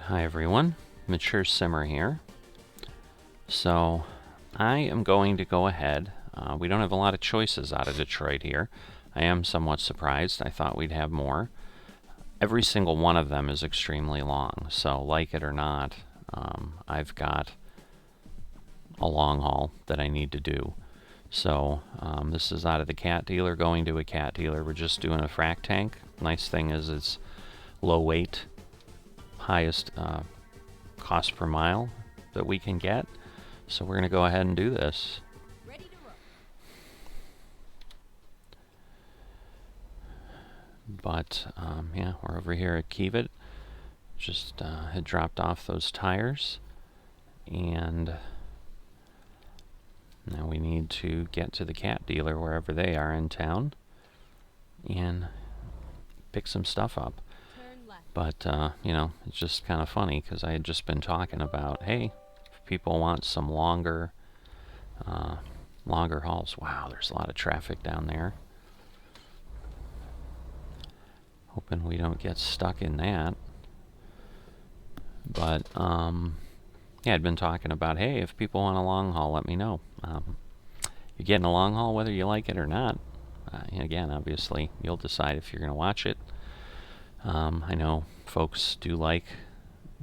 Hi everyone, Mature Simmer here. So I am going to go ahead. We don't have a lot of choices out of Detroit here. I am somewhat surprised. I thought we'd have more. Every single one of them is extremely long, so like it or not, I've got a long haul that I need to do. So this is out of the cat dealer going to a cat dealer. We're just doing a frac tank. Nice thing is it's low weight, highest cost per mile that we can get. So we're going to go ahead and do this. Ready to roll. But yeah, we're over here at Kiewit. Just had dropped off those tires, and now we need to get to the cat dealer wherever they are in town and pick some stuff up. Turn left. But you know, it's just kind of funny because I had just been talking about, hey, if people want some longer hauls. Wow, there's a lot of traffic down there. Hoping we don't get stuck in that. But yeah, I'd been talking about, hey, if people want a long haul, let me know. You're getting a long haul whether you like it or not. Again, obviously, you'll decide if you're going to watch it. I know folks do like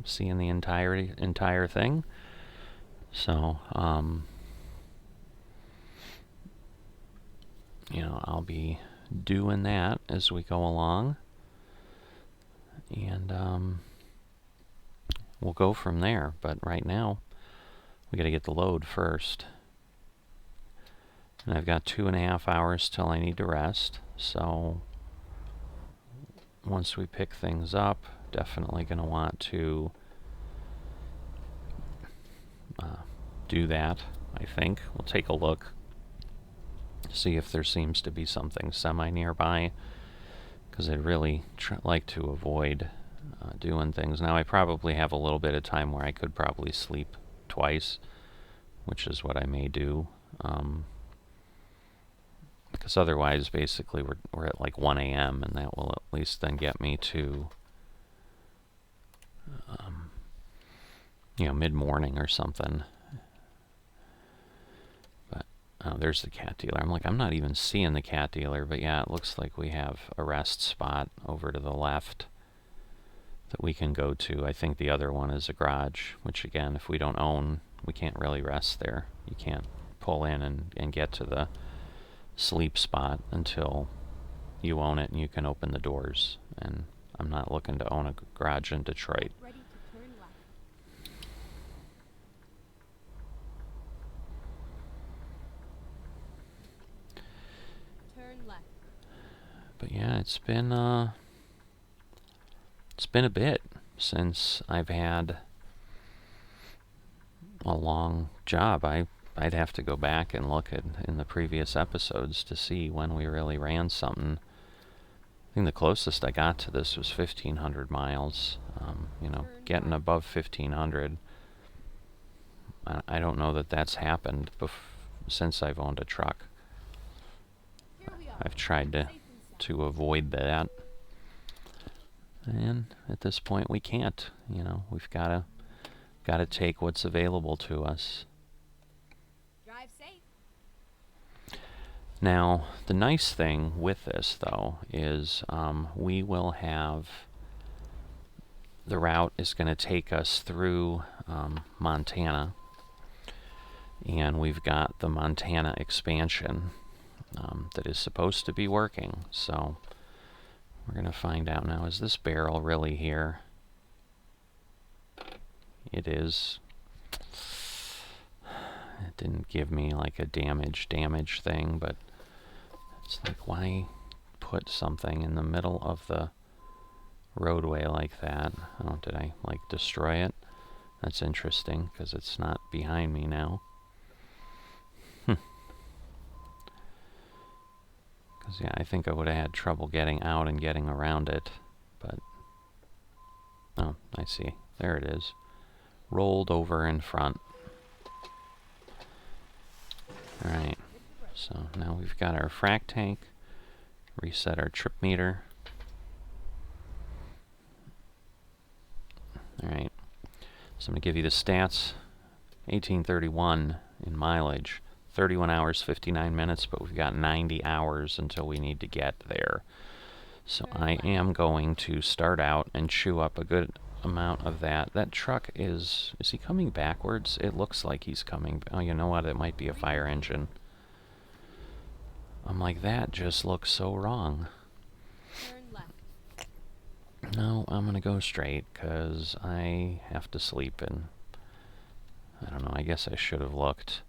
seeing the entire thing. So, you know, I'll be doing that as we go along. And we'll go from there. But right now, we got to get the load first. And I've got 2.5 hours till I need to rest. So once we pick things up, definitely going to want to do that, I think. We'll take a look, see if there seems to be something semi-nearby, because I'd really like to avoid doing things. Now, I probably have a little bit of time where I could probably sleep twice, which is what I may do. Because otherwise, basically, we're at like 1 a.m., and that will at least then get me to, you know, mid-morning or something. But there's the cat dealer. I'm like, I'm not even seeing the cat dealer, but yeah, it looks like we have a rest spot over to the left that we can go to. I think the other one is a garage, which again, if we don't own, we can't really rest there. You can't pull in and get to the sleep spot until you own it and you can open the doors. And I'm not looking to own a garage in Detroit. Ready to turn left. Turn left. But yeah, it's been a bit since I've had a long job. I'd have to go back and look in the previous episodes to see when we really ran something. I think the closest I got to this was 1,500 miles. You know, getting above 1,500, I don't know that that's happened since I've owned a truck. Here we are. I've tried Safe and sound. to avoid that, and at this point we can't. You know, we've got to take what's available to us. Drive safe. Now, the nice thing with this, though, is we will have, the route is going to take us through Montana, and we've got the Montana expansion that is supposed to be working. So we're going to find out now, is this barrel really here? It is. It didn't give me like a damage thing, but it's like, why put something in the middle of the roadway like that? Oh, did I like destroy it? That's interesting because it's not behind me now. Because yeah, I think I would have had trouble getting out and getting around it, but oh, I see. There it is. Rolled over in front. Alright, so now we've got our frac tank. Reset our trip meter. Alright, So I'm going to give you the stats. 1831 in mileage. 31 hours, 59 minutes, but we've got 90 hours until we need to get there. So I am going to start out and chew up a good amount of that. That truck is he coming backwards? It looks like he's coming. Oh, you know what? It might be a fire engine. I'm like, that just looks so wrong. Turn left. No, I'm going to go straight because I have to sleep, and I don't know, I guess I should have looked.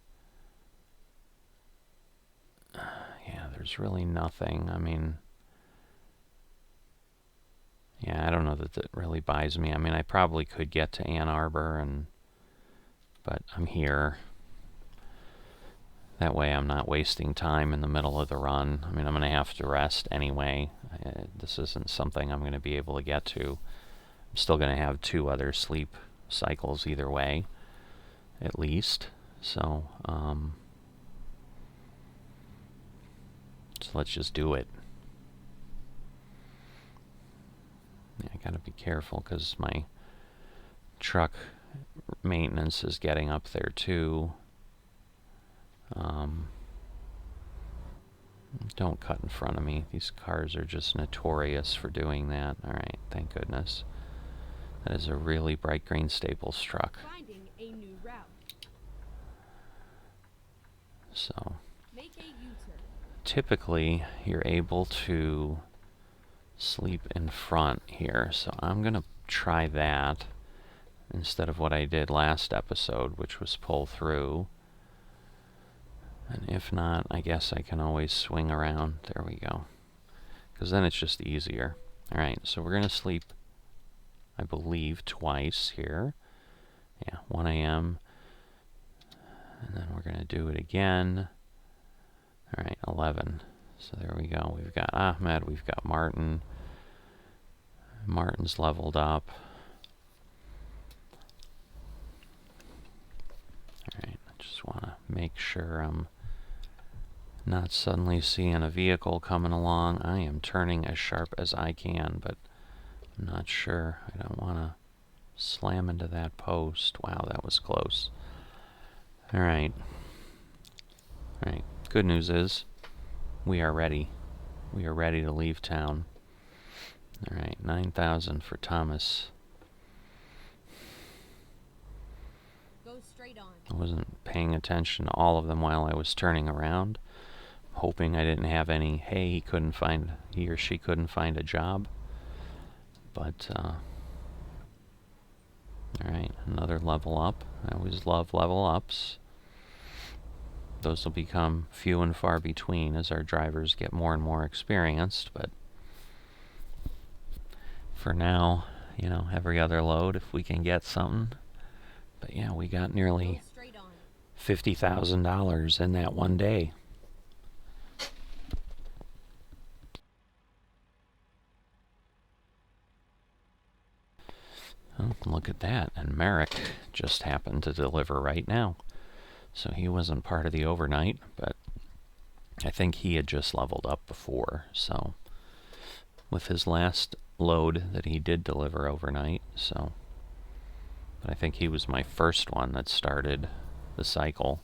Yeah, there's really nothing. I mean, yeah, I don't know that really buys me. I mean, I probably could get to Ann Arbor, but I'm here. That way I'm not wasting time in the middle of the run. I mean, I'm going to have to rest anyway. This isn't something I'm going to be able to get to. I'm still going to have 2 other sleep cycles either way, at least. So let's just do it. Yeah, I got to be careful because my truck maintenance is getting up there too. Don't cut in front of me. These cars are just notorious for doing that. Alright, thank goodness. That is a really bright green Staples truck. Finding a new route. So, Make a U-turn. typically, you're able to sleep in front here. So I'm going to try that instead of what I did last episode, which was pull through. And if not, I guess I can always swing around. There we go. Because then it's just easier. Alright, so we're going to sleep, I believe, twice here. Yeah, 1 a.m. And then we're going to do it again. Alright, 11. So there we go. We've got Ahmed, we've got Martin. Martin's leveled up. Alright, I just want to make sure I'm not suddenly seeing a vehicle coming along. I am turning as sharp as I can, but I'm not sure. I don't want to slam into that post. Wow, that was close. Alright. Alright, good news is we are ready. We are ready to leave town. Alright, 9,000 for Thomas. Go straight on. I wasn't paying attention to all of them while I was turning around, hoping I didn't have any, hey, he or she couldn't find a job. But, alright, another level up. I always love level ups. Those will become few and far between as our drivers get more and more experienced, but for now, you know, every other load if we can get something. But yeah, we got nearly $50,000 in that one day. Oh, look at that. And Merrick just happened to deliver right now. So he wasn't part of the overnight, but I think he had just leveled up before. So with his last load that he did deliver overnight, so but I think he was my first one that started the cycle,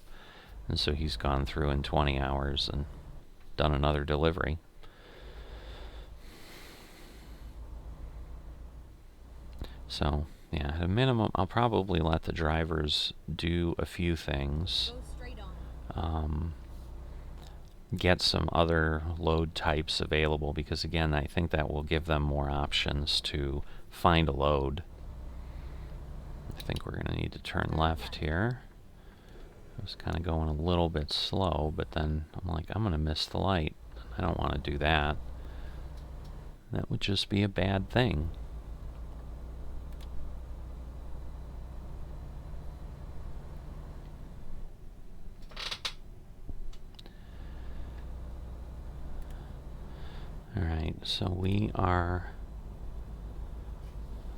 and so he's gone through in 20 hours and done another delivery. So yeah, at a minimum I'll probably let the drivers do a few things, get some other load types available, because again, I think that will give them more options to find a load. I think we're going to need to turn left here. I was kind of going a little bit slow, but then I'm like, I'm going to miss the light. I don't want to do that. That would just be a bad thing. Alright, so we are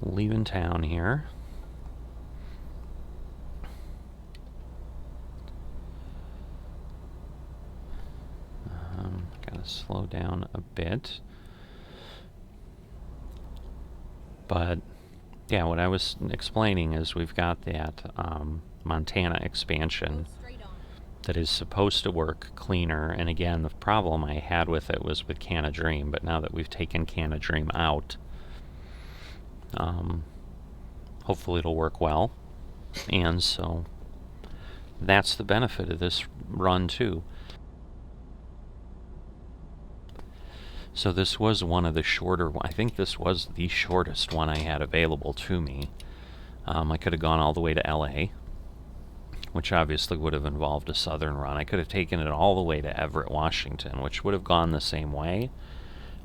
leaving town here. Gotta slow down a bit. But Yeah, what I was explaining is we've got that Montana Go expansion straight on. that is supposed to work cleaner. And again, the problem I had with it was with Can of Dream, but now that we've taken Can of Dream out, hopefully it'll work well. And so that's the benefit of this run too. So this was one of the shorter, I think this was the shortest one I had available to me. I could have gone all the way to LA, which obviously would have involved a southern run. I could have taken it all the way to Everett, Washington, which would have gone the same way,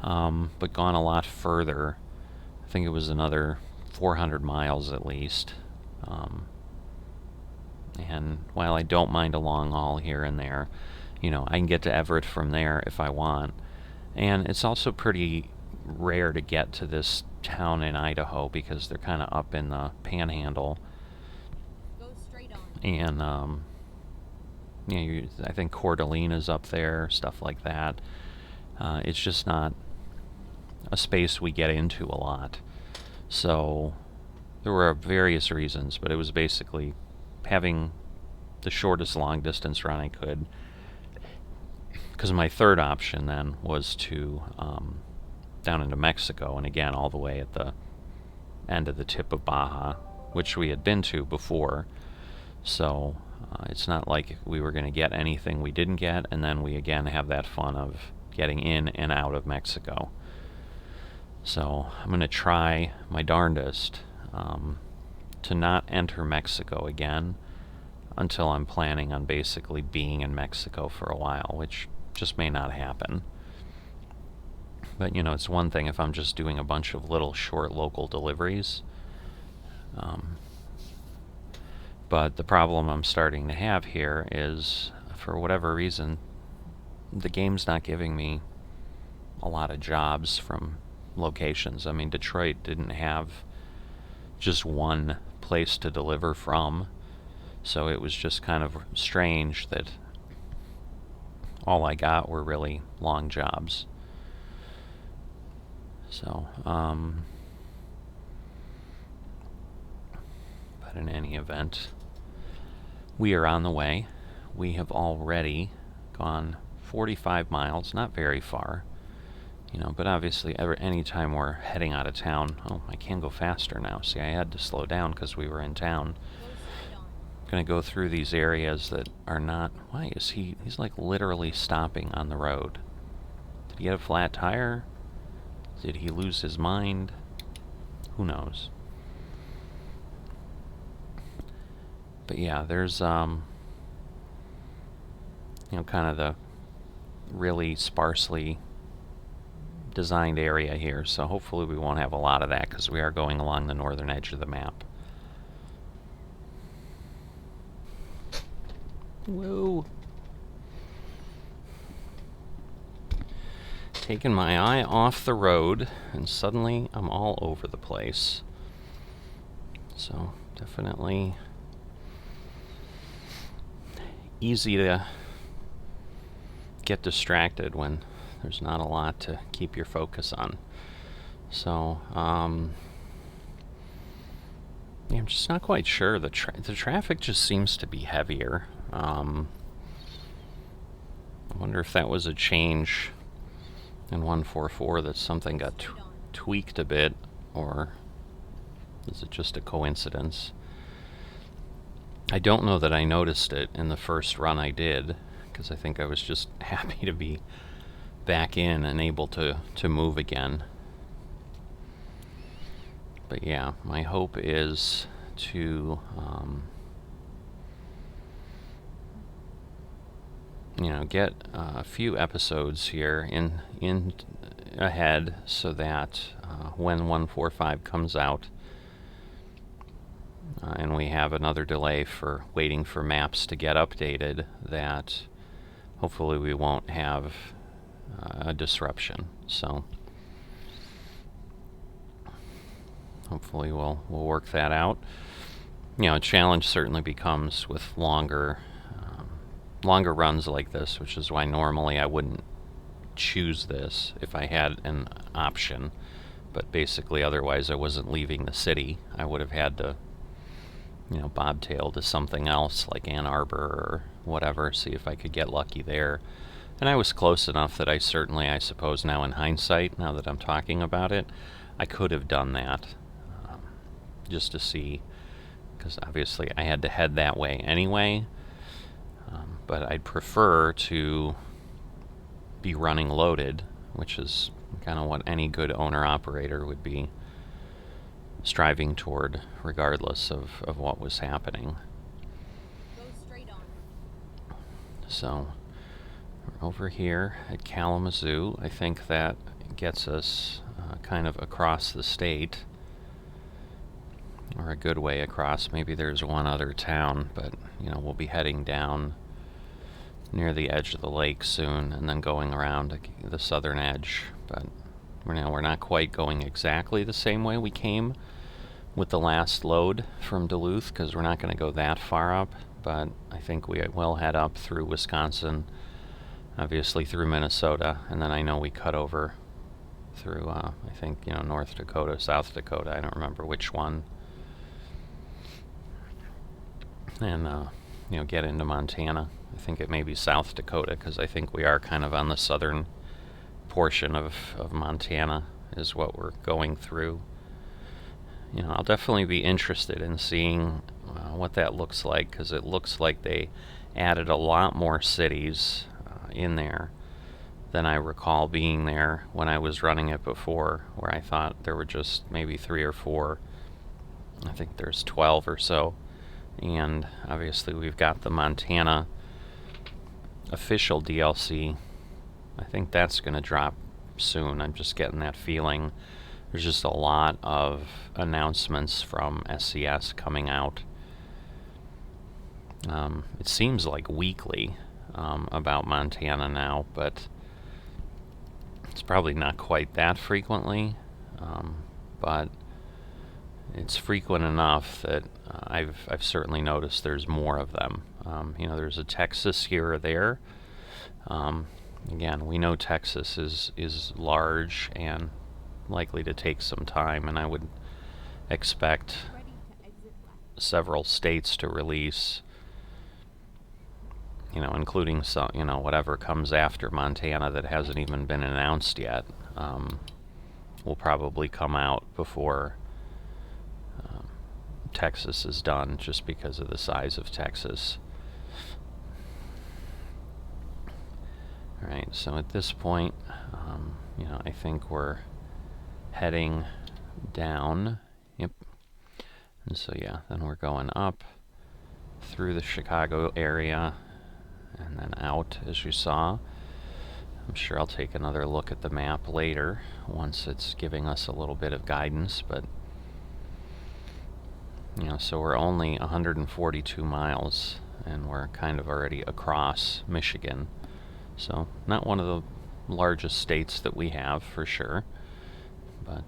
but gone a lot further. I think it was another 400 miles at least. And while I don't mind a long haul here and there, I can get to Everett from there if I want. And it's also pretty rare to get to this town in Idaho because they're kind of up in the panhandle. Go straight on. And, I think Coeur d'Alene is up there, stuff like that. It's just not a space we get into a lot. So there were various reasons, but it was basically having the shortest long distance run I could. Because my third option then was to down into Mexico, and again all the way at the end of the tip of Baja, which we had been to before. So it's not like we were going to get anything we didn't get, and then we again have that fun of getting in and out of Mexico. So I'm going to try my darndest to not enter Mexico again until I'm planning on basically being in Mexico for a while, which just may not happen. But it's one thing if I'm just doing a bunch of little short local deliveries. But the problem I'm starting to have here is, for whatever reason, the game's not giving me a lot of jobs from locations. I mean, Detroit didn't have just one place to deliver from, so it was just kind of strange that all I got were really long jobs. So, but in any event, we are on the way. We have already gone 45 miles, not very far, but obviously any time we're heading out of town, I can go faster now. See, I had to slow down because we were in town. Go straight on. Going to go through these areas that are not, why is he's like literally stopping on the road. Did he get a flat tire? Did he lose his mind? Who knows? But yeah, there's kind of the really sparsely designed area here, so hopefully we won't have a lot of that because we are going along the northern edge of the map. Whoa. Taking my eye off the road, and suddenly I'm all over the place. So definitely easy to get distracted when there's not a lot to keep your focus on. So I'm just not quite sure. The traffic just seems to be heavier. I wonder if that was a change in 144, that something got tweaked a bit, or is it just a coincidence? I don't know that I noticed it in the first run I did, because I think I was just happy to be back in and able to move again. But yeah, my hope is to get a few episodes here in ahead, so that when 145 comes out and we have another delay for waiting for maps to get updated, that hopefully we won't have a disruption. So hopefully we'll work that out. A challenge certainly becomes with longer runs like this, which is why normally I wouldn't choose this if I had an option. But basically, otherwise, I wasn't leaving the city. I would have had to, bobtail to something else like Ann Arbor or whatever, see if I could get lucky there. And I was close enough that I suppose now in hindsight, now that I'm talking about it, I could have done that just to see, because obviously I had to head that way anyway. But I'd prefer to be running loaded, which is kind of what any good owner-operator would be striving toward, regardless of what was happening. Go straight on. So we're over here at Kalamazoo. I think that gets us kind of across the state, or a good way across. Maybe there's one other town, but we'll be heading down near the edge of the lake soon, and then going around the southern edge. But we're not quite going exactly the same way we came with the last load from Duluth, because we're not going to go that far up, but I think we will head up through Wisconsin, obviously through Minnesota, and then I know we cut over through, I think, North Dakota, South Dakota, I don't remember which one, and, get into Montana. I think it may be South Dakota, because I think we are kind of on the southern portion of Montana is what we're going through. I'll definitely be interested in seeing what that looks like, because it looks like they added a lot more cities in there than I recall being there when I was running it before, where I thought there were just maybe 3 or 4. I think there's 12 or so. And obviously we've got the Montana official DLC. I think that's going to drop soon. I'm just getting that feeling. There's just a lot of announcements from SCS coming out. It seems like weekly about Montana now, but it's probably not quite that frequently. But it's frequent enough that I've certainly noticed there's more of them. There's a Texas here or there. Again, we know Texas is large and likely to take some time, and I would expect several states to release, including some, whatever comes after Montana that hasn't even been announced yet, will probably come out before Texas is done, just because of the size of Texas. Alright, so at this point, I think we're heading down. Yep. And so yeah, then we're going up through the Chicago area and then out, as you saw. I'm sure I'll take another look at the map later once it's giving us a little bit of guidance, but so we're only 142 miles and we're kind of already across Michigan. So not one of the largest states that we have, for sure, but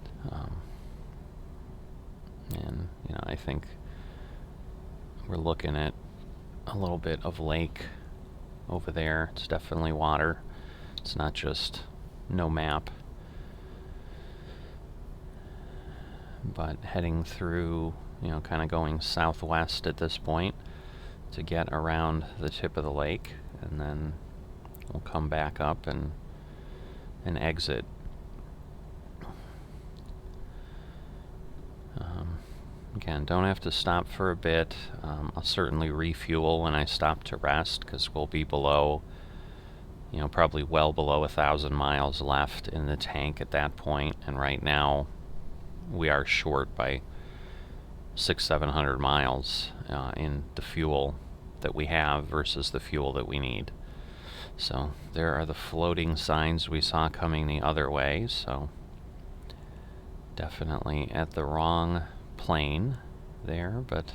and I think we're looking at a little bit of lake over there. It's definitely water. It's not just no map. But heading through, kind of going southwest at this point to get around the tip of the lake, and then we'll come back up and exit. Again, don't have to stop for a bit. I'll certainly refuel when I stop to rest, because we'll be below, probably well below 1,000 miles left in the tank at that point, and right now we are short by 600-700 miles in the fuel that we have versus the fuel that we need. So there are the floating signs we saw coming the other way, so definitely at the wrong plane there, but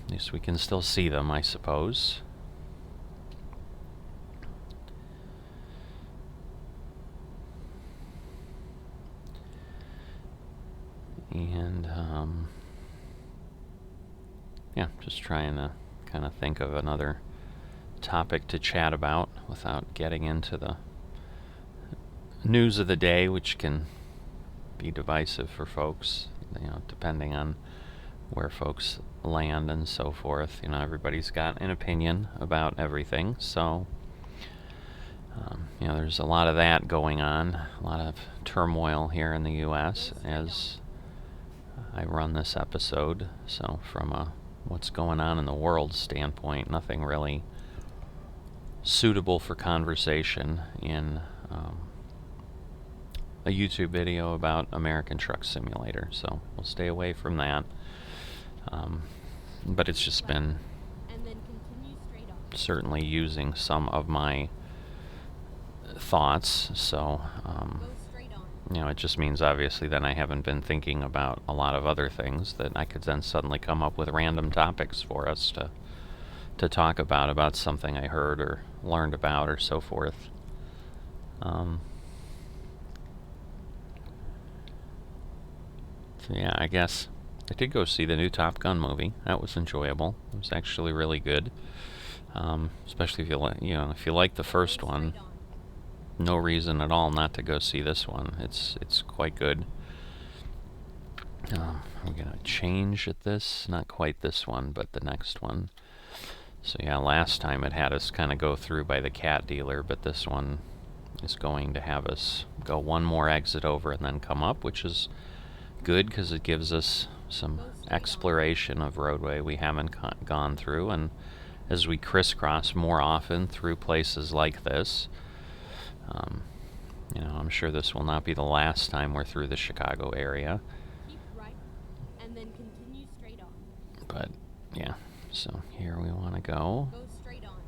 at least we can still see them, I suppose. And yeah, just trying to kind of think of another topic to chat about without getting into the news of the day, which can be divisive for folks, depending on where folks land and so forth. Everybody's got an opinion about everything, so there's a lot of that going on, a lot of turmoil here in the U.S. as I run this episode. So from a what's going on in the world standpoint, nothing really suitable for conversation in a YouTube video about American Truck Simulator, so we'll stay away from that. But it's just been certainly using some of my thoughts, so it just means obviously then I haven't been thinking about a lot of other things that I could then suddenly come up with random topics for us to talk about something I heard or learned about or so forth. So yeah, I guess I did go see the new Top Gun movie. That was enjoyable. It was actually really good. Especially if if you like the first one, no reason at all not to go see this one. It's quite good. We're gonna change at this, not quite this one, but the next one. So yeah, last time it had us kind of go through by the cat dealer, but this one is going to have us go one more exit over and then come up, which is good because it gives us some exploration of roadway we haven't gone through, and as we crisscross more often through places like this, I'm sure this will not be the last time we're through the Chicago area. Keep right, and then continue straight on. But yeah, so here we want to go. Go straight on.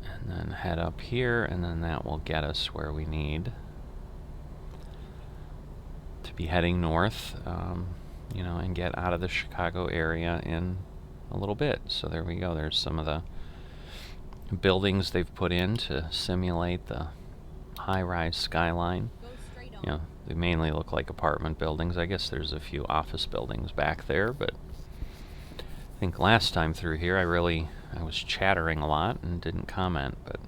And then head up here, and then that will get us where we need to be heading north, and get out of the Chicago area in a little bit. So there we go. There's some of the buildings they've put in to simulate the high-rise skyline. Go straight on. They mainly look like apartment buildings. I guess there's a few office buildings back there, but I think last time through here I was chattering a lot and didn't comment, but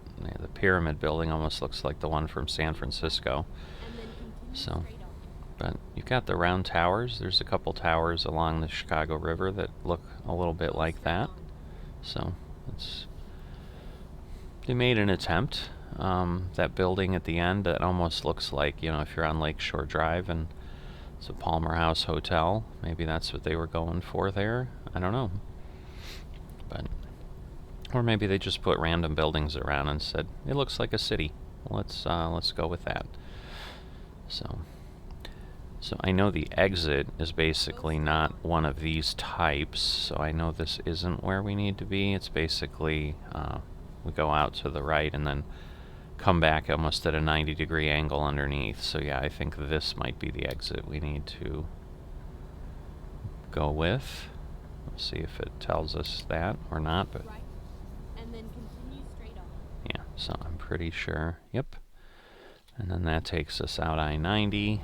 the pyramid building almost looks like the one from San Francisco. And then continue So, straight on. but you've got the round towers. There's a couple towers along the Chicago River that look a little bit Go like straight that. on. So they made an attempt. That building at the end that almost looks like, if you're on Lakeshore Drive and it's a Palmer House Hotel, maybe that's what they were going for there. I don't know. Or maybe they just put random buildings around and said, it looks like a city. Let's go with that. So I know the exit is basically not one of these types, so I know this isn't where we need to be. It's basically, we go out to the right and then come back almost at a 90-degree angle underneath. So yeah, I think this might be the exit we need to go with. We'll see if it tells us that or not, but Right, and then continue straight on. yeah, so I'm pretty sure. Yep. And then that takes us out I-90,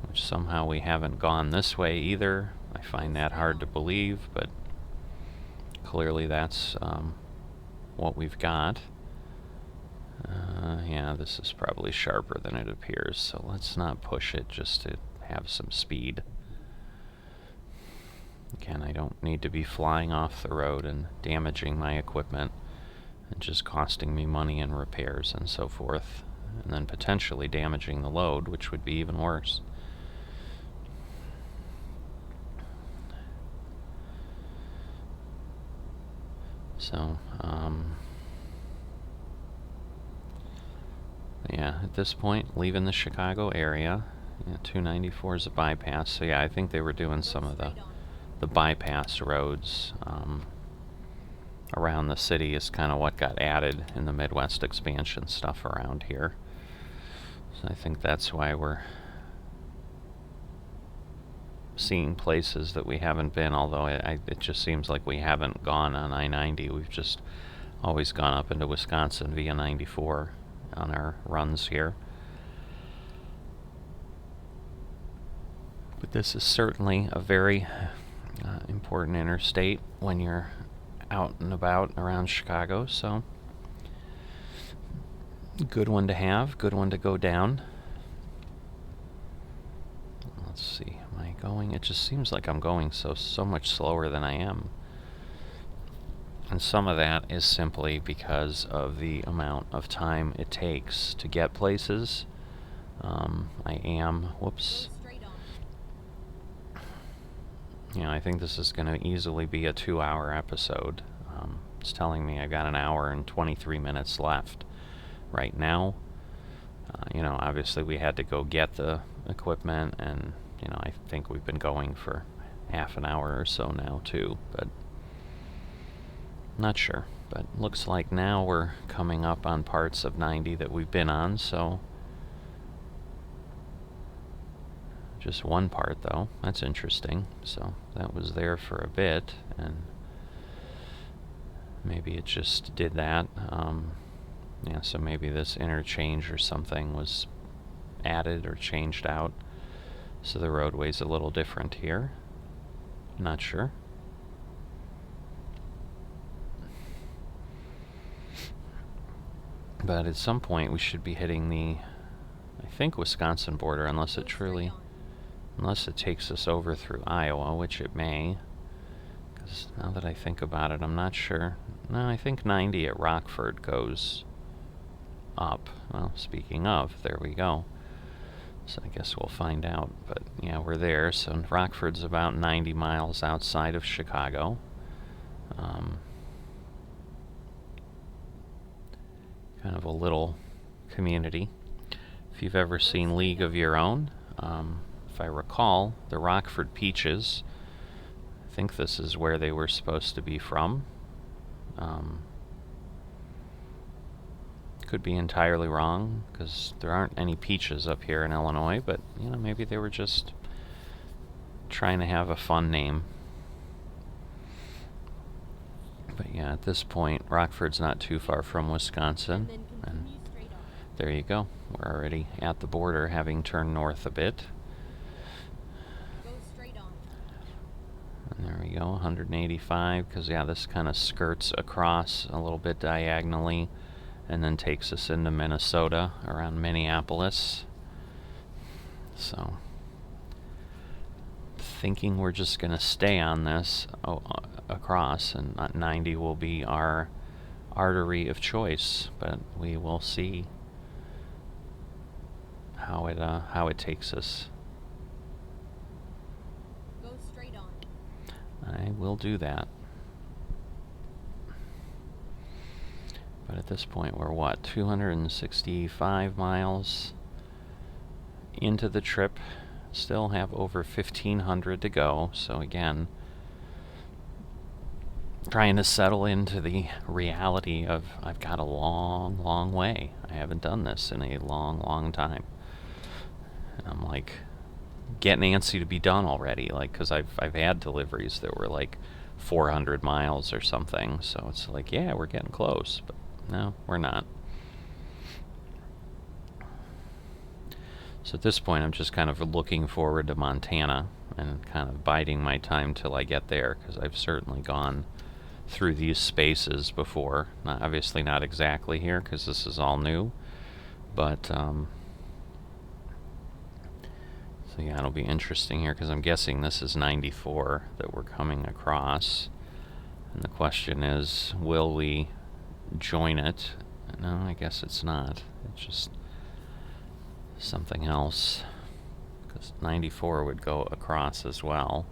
which somehow we haven't gone this way either. I find that hard to believe, but clearly that's what we've got. Yeah, this is probably sharper than it appears, so let's not push it just to have some speed. Again, I don't need to be flying off the road and damaging my equipment and just costing me money in repairs and so forth, and then potentially damaging the load, which would be even worse. So, yeah, at this point, leaving the Chicago area. 294 is a bypass, so yeah, I think they were doing some of the bypass roads around the city is kind of what got added in the Midwest expansion stuff around here. So I think that's why we're seeing places that we haven't been, although it just seems like we haven't gone on I-90. We've just always gone up into Wisconsin via 94 on our runs here. But this is certainly a very important interstate when you're out and about around Chicago, so Good one to have, good one to go down. Let's see, am I going? It just seems like I'm going so much slower than I am. And some of that is simply because of the amount of time it takes to get places. Whoops. I think this is going to easily be a 2-hour episode. It's telling me I got an hour and 23 minutes left right now. Obviously we had to go get the equipment, and, I think we've been going for half an hour or so now too, but not sure. But looks like now we're coming up on parts of 90 that we've been on, so just one part though. That's interesting. So that was there for a bit, and maybe it just did that. So maybe this interchange or something was added or changed out, so the roadway's a little different here. Not sure. But at some point we should be hitting the, I think, Wisconsin border, unless it takes us over through Iowa, which it may. Because now that I think about it, I'm not sure. No, I think 90 at Rockford goes up. Well, speaking of, there we go. So I guess we'll find out. But yeah, we're there. So Rockford's about 90 miles outside of Chicago. Kind of a little community. If you've ever seen League of Your Own, if I recall, the Rockford Peaches, I think this is where they were supposed to be from. Could be entirely wrong, because there aren't any peaches up here in Illinois, but maybe they were just trying to have a fun name. But yeah, at this point, Rockford's not too far from Wisconsin, and there you go. We're already at the border, having turned north a bit. Go straight on. And there we go, 185, because yeah, this kind of skirts across a little bit diagonally and then takes us into Minnesota around Minneapolis. So thinking we're just going to stay on this across, and 90 will be our artery of choice, but we will see how it takes us. Go straight on. I will do that. But at this point, we're what, 265 miles into the trip. Still have over 1,500 to go, so again, trying to settle into the reality of I've got a long way. I haven't done this in a long time. And I'm like getting antsy to be done already, like, because I've had deliveries that were like 400 miles or something, so it's like, yeah, we're getting close, but no, we're not. So at this point, I'm just kind of looking forward to Montana and kind of biding my time till I get there, because I've certainly gone through these spaces before. Obviously not exactly here, because this is all new, but so yeah, it'll be interesting here, because I'm guessing this is 94 that we're coming across, and the question is, will we join it? No, I guess it's not. It's just something else, because 94 would go across as well.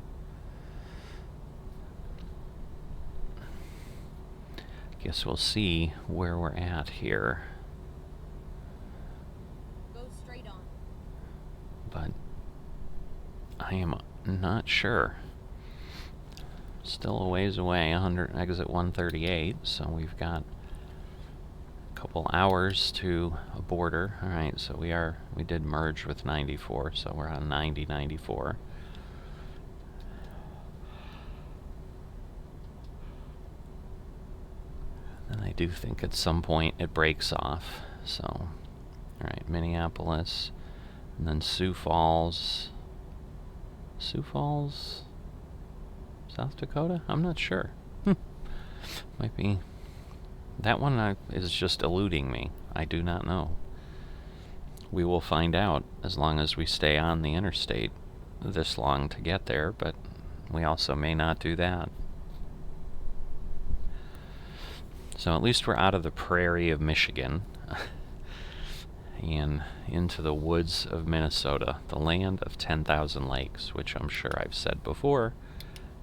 Guess we'll see where we're at here. Go straight on. But I am not sure. Still a ways away, exit 138, so we've got a couple hours to a border. Alright, so we did merge with 94, so we're on 94. And I do think at some point it breaks off. So, alright, Minneapolis, and then Sioux Falls. Sioux Falls? South Dakota? I'm not sure. Might be. That one is just eluding me. I do not know. We will find out as long as we stay on the interstate this long to get there, but we also may not do that. So at least we're out of the prairie of Michigan and into the woods of Minnesota, the land of 10,000 lakes, which I'm sure I've said before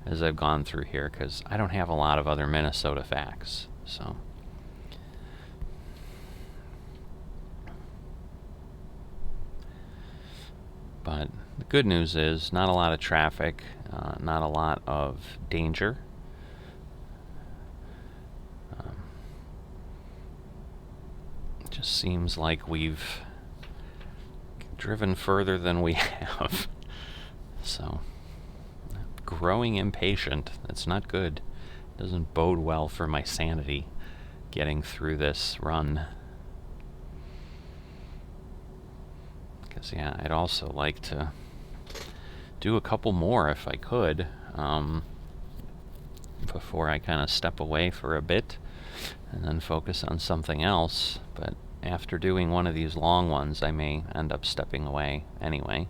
as I've gone through here, because I don't have a lot of other Minnesota facts. So but the good news is not a lot of traffic, not a lot of danger. It just seems like we've driven further than we have. So, growing impatient. That's not good. Doesn't bode well for my sanity getting through this run. Because, yeah, I'd also like to do a couple more if I could, before I kind of step away for a bit and then focus on something else. But after doing one of these long ones, I may end up stepping away anyway.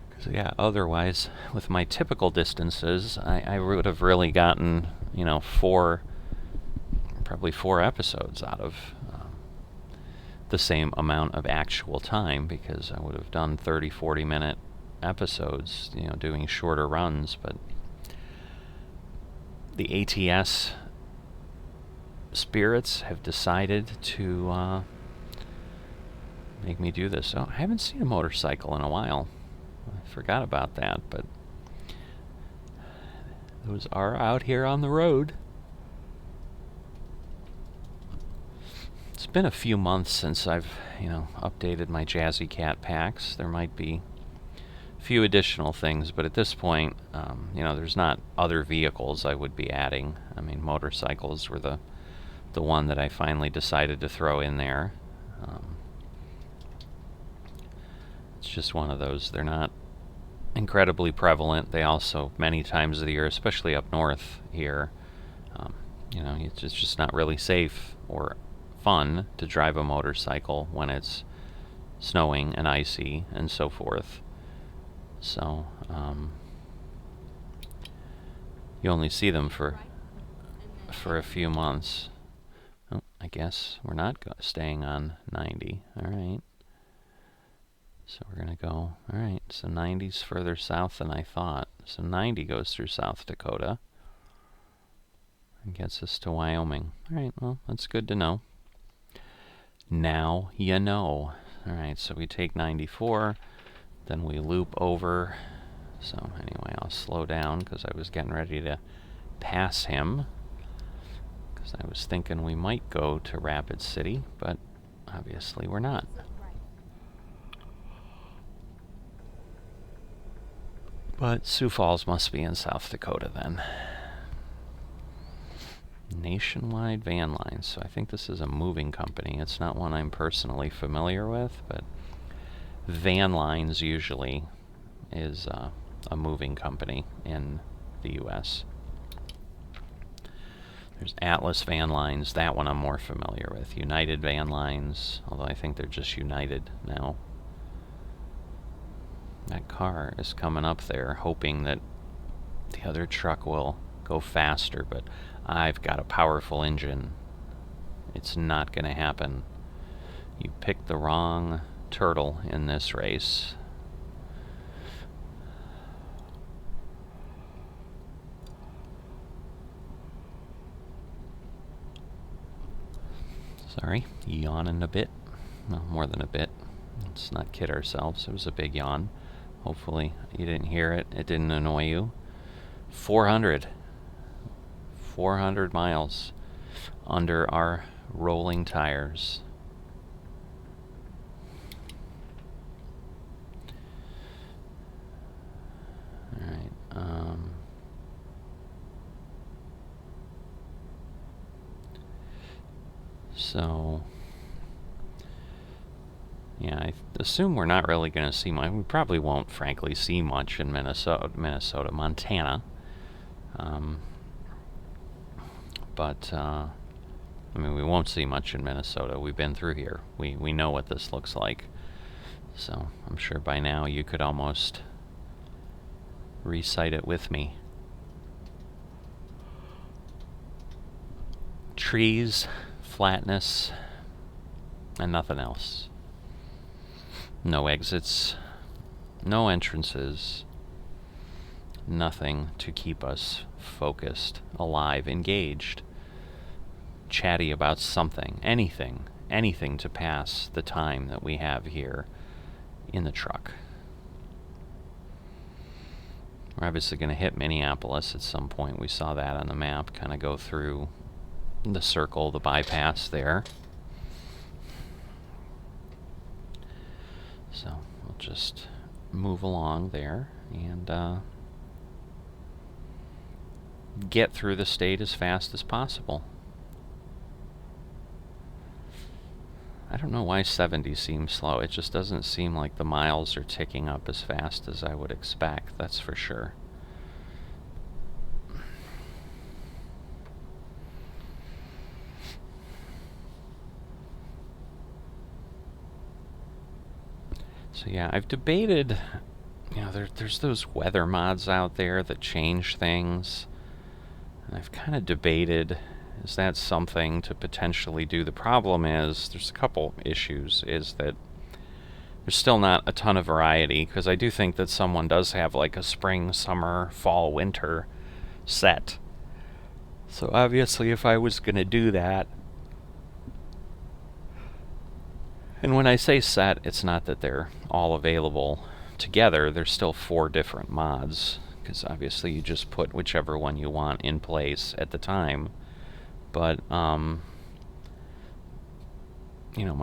Because, yeah, otherwise, with my typical distances, I would have really gotten, probably four episodes out of the same amount of actual time, because I would have done 30-40 minute episodes, doing shorter runs. But the ATS spirits have decided to make me do this. Oh, I haven't seen a motorcycle in a while. I forgot about that, but those are out here on the road. It's been a few months since I've, updated my Jazzy Cat packs. There might be a few additional things, but at this point, there's not other vehicles I would be adding. I mean, motorcycles were the one that I finally decided to throw in there. It's just one of those. They're not incredibly prevalent. They also, many times of the year, especially up north here, it's just not really safe or fun to drive a motorcycle when it's snowing and icy and so forth. So you only see them for a few months. Oh, I guess we're not staying on 90. All right. So we're going to go, all right, so 90's further south than I thought. So 90 goes through South Dakota and gets us to Wyoming. All right, well, that's good to know. Now you know. All right, so we take 94, then we loop over. So anyway, I'll slow down because I was getting ready to pass him, because I was thinking we might go to Rapid City, but obviously we're not. But Sioux Falls must be in South Dakota then. Nationwide Van Lines. So I think this is a moving company. It's not one I'm personally familiar with, but Van Lines usually is a moving company in the U.S. There's Atlas Van Lines. That one I'm more familiar with. United Van Lines, although I think they're just United now. That car is coming up there hoping that the other truck will go faster, but I've got a powerful engine. It's not going to happen. You picked the wrong turtle in this race. Sorry, yawning a bit. Well, more than a bit. Let's not kid ourselves. It was a big yawn. Hopefully you didn't hear it. It didn't annoy you. 400 miles under our rolling tires. All right. So yeah, I assume we're not really going to see much. We probably won't, frankly, see much in Montana. But, I mean, we won't see much in Minnesota. We've been through here. We know what this looks like. So I'm sure by now you could almost recite it with me. Trees, flatness, and nothing else. No exits, no entrances, nothing to keep us focused, alive, engaged, chatty about something, anything to pass the time that we have here in the truck. We're obviously going to hit Minneapolis at some point. We saw that on the map, kind of go through the circle, the bypass there. So we'll just move along there and get through the state as fast as possible. I don't know why 70 seems slow. It just doesn't seem like the miles are ticking up as fast as I would expect, that's for sure. So yeah, I've debated, there's those weather mods out there that change things. And I've kind of debated, is that something to potentially do? The problem is, there's a couple issues, is that there's still not a ton of variety, because I do think that someone does have like a spring, summer, fall, winter set. So obviously if I was going to do that, and when I say set, it's not that they're all available together. There's still 4 different mods, because obviously you just put whichever one you want in place at the time. But, my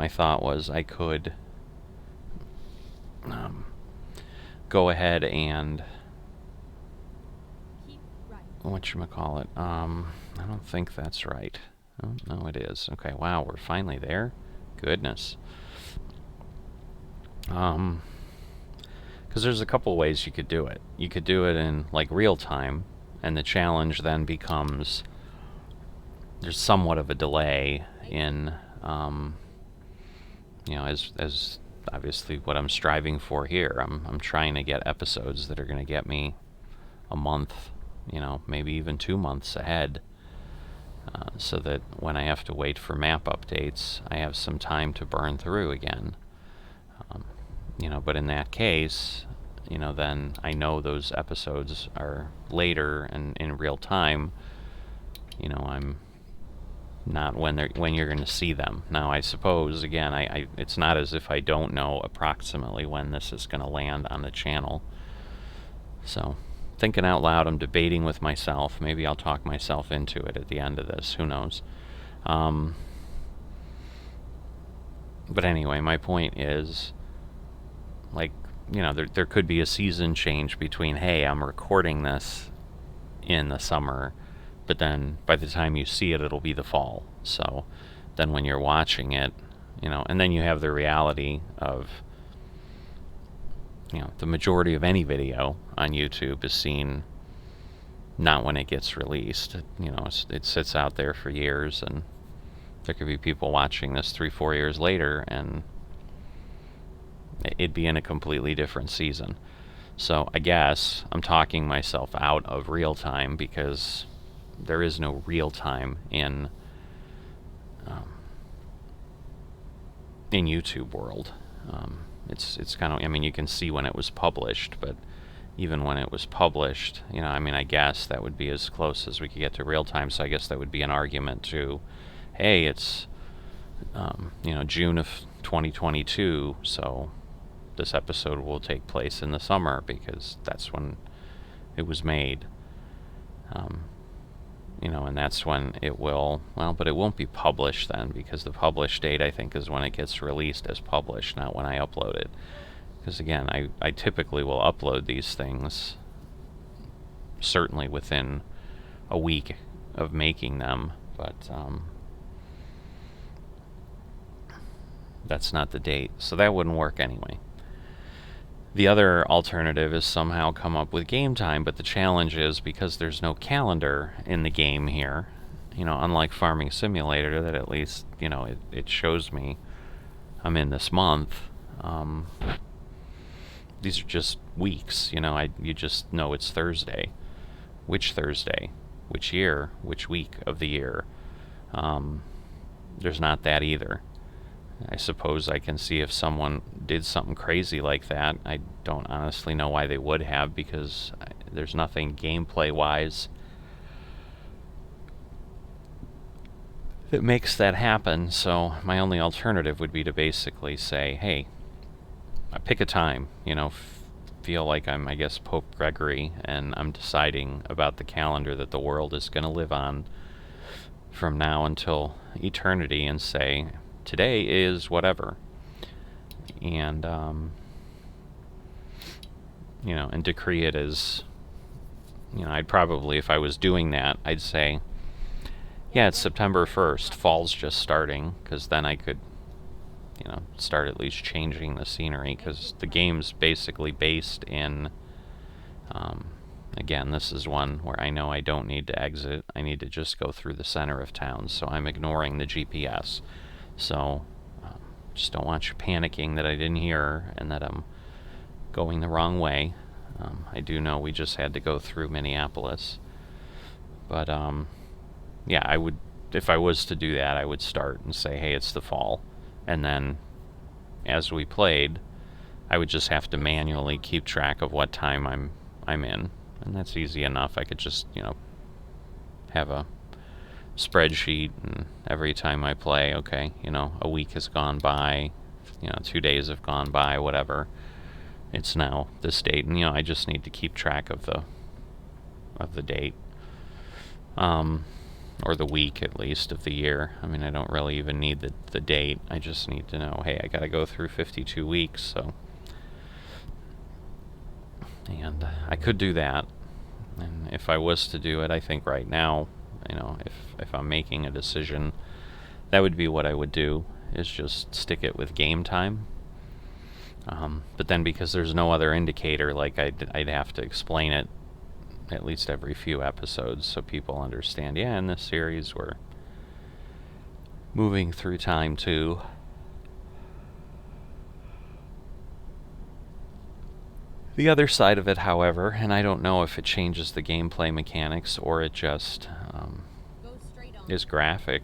thought was I could go ahead and whatchamacallit, I don't think that's right. Oh, no, it is. Okay, wow, we're finally there. Goodness. Because there's a couple ways you could do it. You could do it in like real time, and the challenge then becomes there's somewhat of a delay in, as obviously what I'm striving for here. I'm trying to get episodes that are going to get me a month, maybe even 2 months ahead, so that when I have to wait for map updates, I have some time to burn through again. But in that case, then I know those episodes are later and in real time. I'm not when you're going to see them. Now, I suppose, again, it's not as if I don't know approximately when this is going to land on the channel. So, thinking out loud, I'm debating with myself. Maybe I'll talk myself into it at the end of this. Who knows? But anyway, my point is, there could be a season change between, hey, I'm recording this in the summer, but then by the time you see it, it'll be the fall. So then when you're watching it, and then you have the reality of, the majority of any video on YouTube is seen not when it gets released. It sits out there for years, and there could be people watching this 3-4 years later, and it'd be in a completely different season. So I guess I'm talking myself out of real time, because there is no real time in YouTube world. It's kind of, you can see when it was published, but even when it was published, I guess that would be as close as we could get to real time. So I guess that would be an argument to, hey, it's June of 2022, so this episode will take place in the summer because that's when it was made. And that's when it will, but it won't be published then, because the published date, I think, is when it gets released as published, not when I upload it. Because again, I typically will upload these things certainly within a week of making them, but that's not the date, so that wouldn't work anyway. The other alternative is somehow come up with game time, but the challenge is, because there's no calendar in the game here, unlike Farming Simulator, that at least, it shows me I'm in this month. These are just weeks, you just know it's Thursday. Which Thursday? Which year? Which week of the year? There's not that either. I suppose I can see if someone did something crazy like that. I don't honestly know why they would have, because there's nothing gameplay-wise that makes that happen. So my only alternative would be to basically say, hey, I pick a time, feel like I'm, I guess, Pope Gregory, and I'm deciding about the calendar that the world is going to live on from now until eternity, and say, today is whatever. And, and decree it as, I'd probably, if I was doing that, I'd say, yeah, it's September 1st, fall's just starting, because then I could, start at least changing the scenery, because the game's basically based in, again, this is one where I know I don't need to exit. I need to just go through the center of town, so I'm ignoring the GPS. So, just don't want you panicking that I didn't hear and that I'm going the wrong way. I do know we just had to go through Minneapolis. But, yeah, I would, if I was to do that, I would start and say, hey, it's the fall. And then, as we played, I would just have to manually keep track of what time I'm in. And that's easy enough. I could just, have a spreadsheet, and every time I play, okay, a week has gone by, 2 days have gone by, whatever. It's now this date, and I just need to keep track of the date, or the week at least of the year. I mean, I don't really even need the date. I just need to know, hey, I got to go through 52 weeks, so. And I could do that, and if I was to do it, I think right now, if I'm making a decision, that would be what I would do, is just stick it with game time. But then, because there's no other indicator, like I'd have to explain it at least every few episodes so people understand, yeah, in this series we're moving through time too. The other side of it, however, and I don't know if it changes the gameplay mechanics or it just is graphic,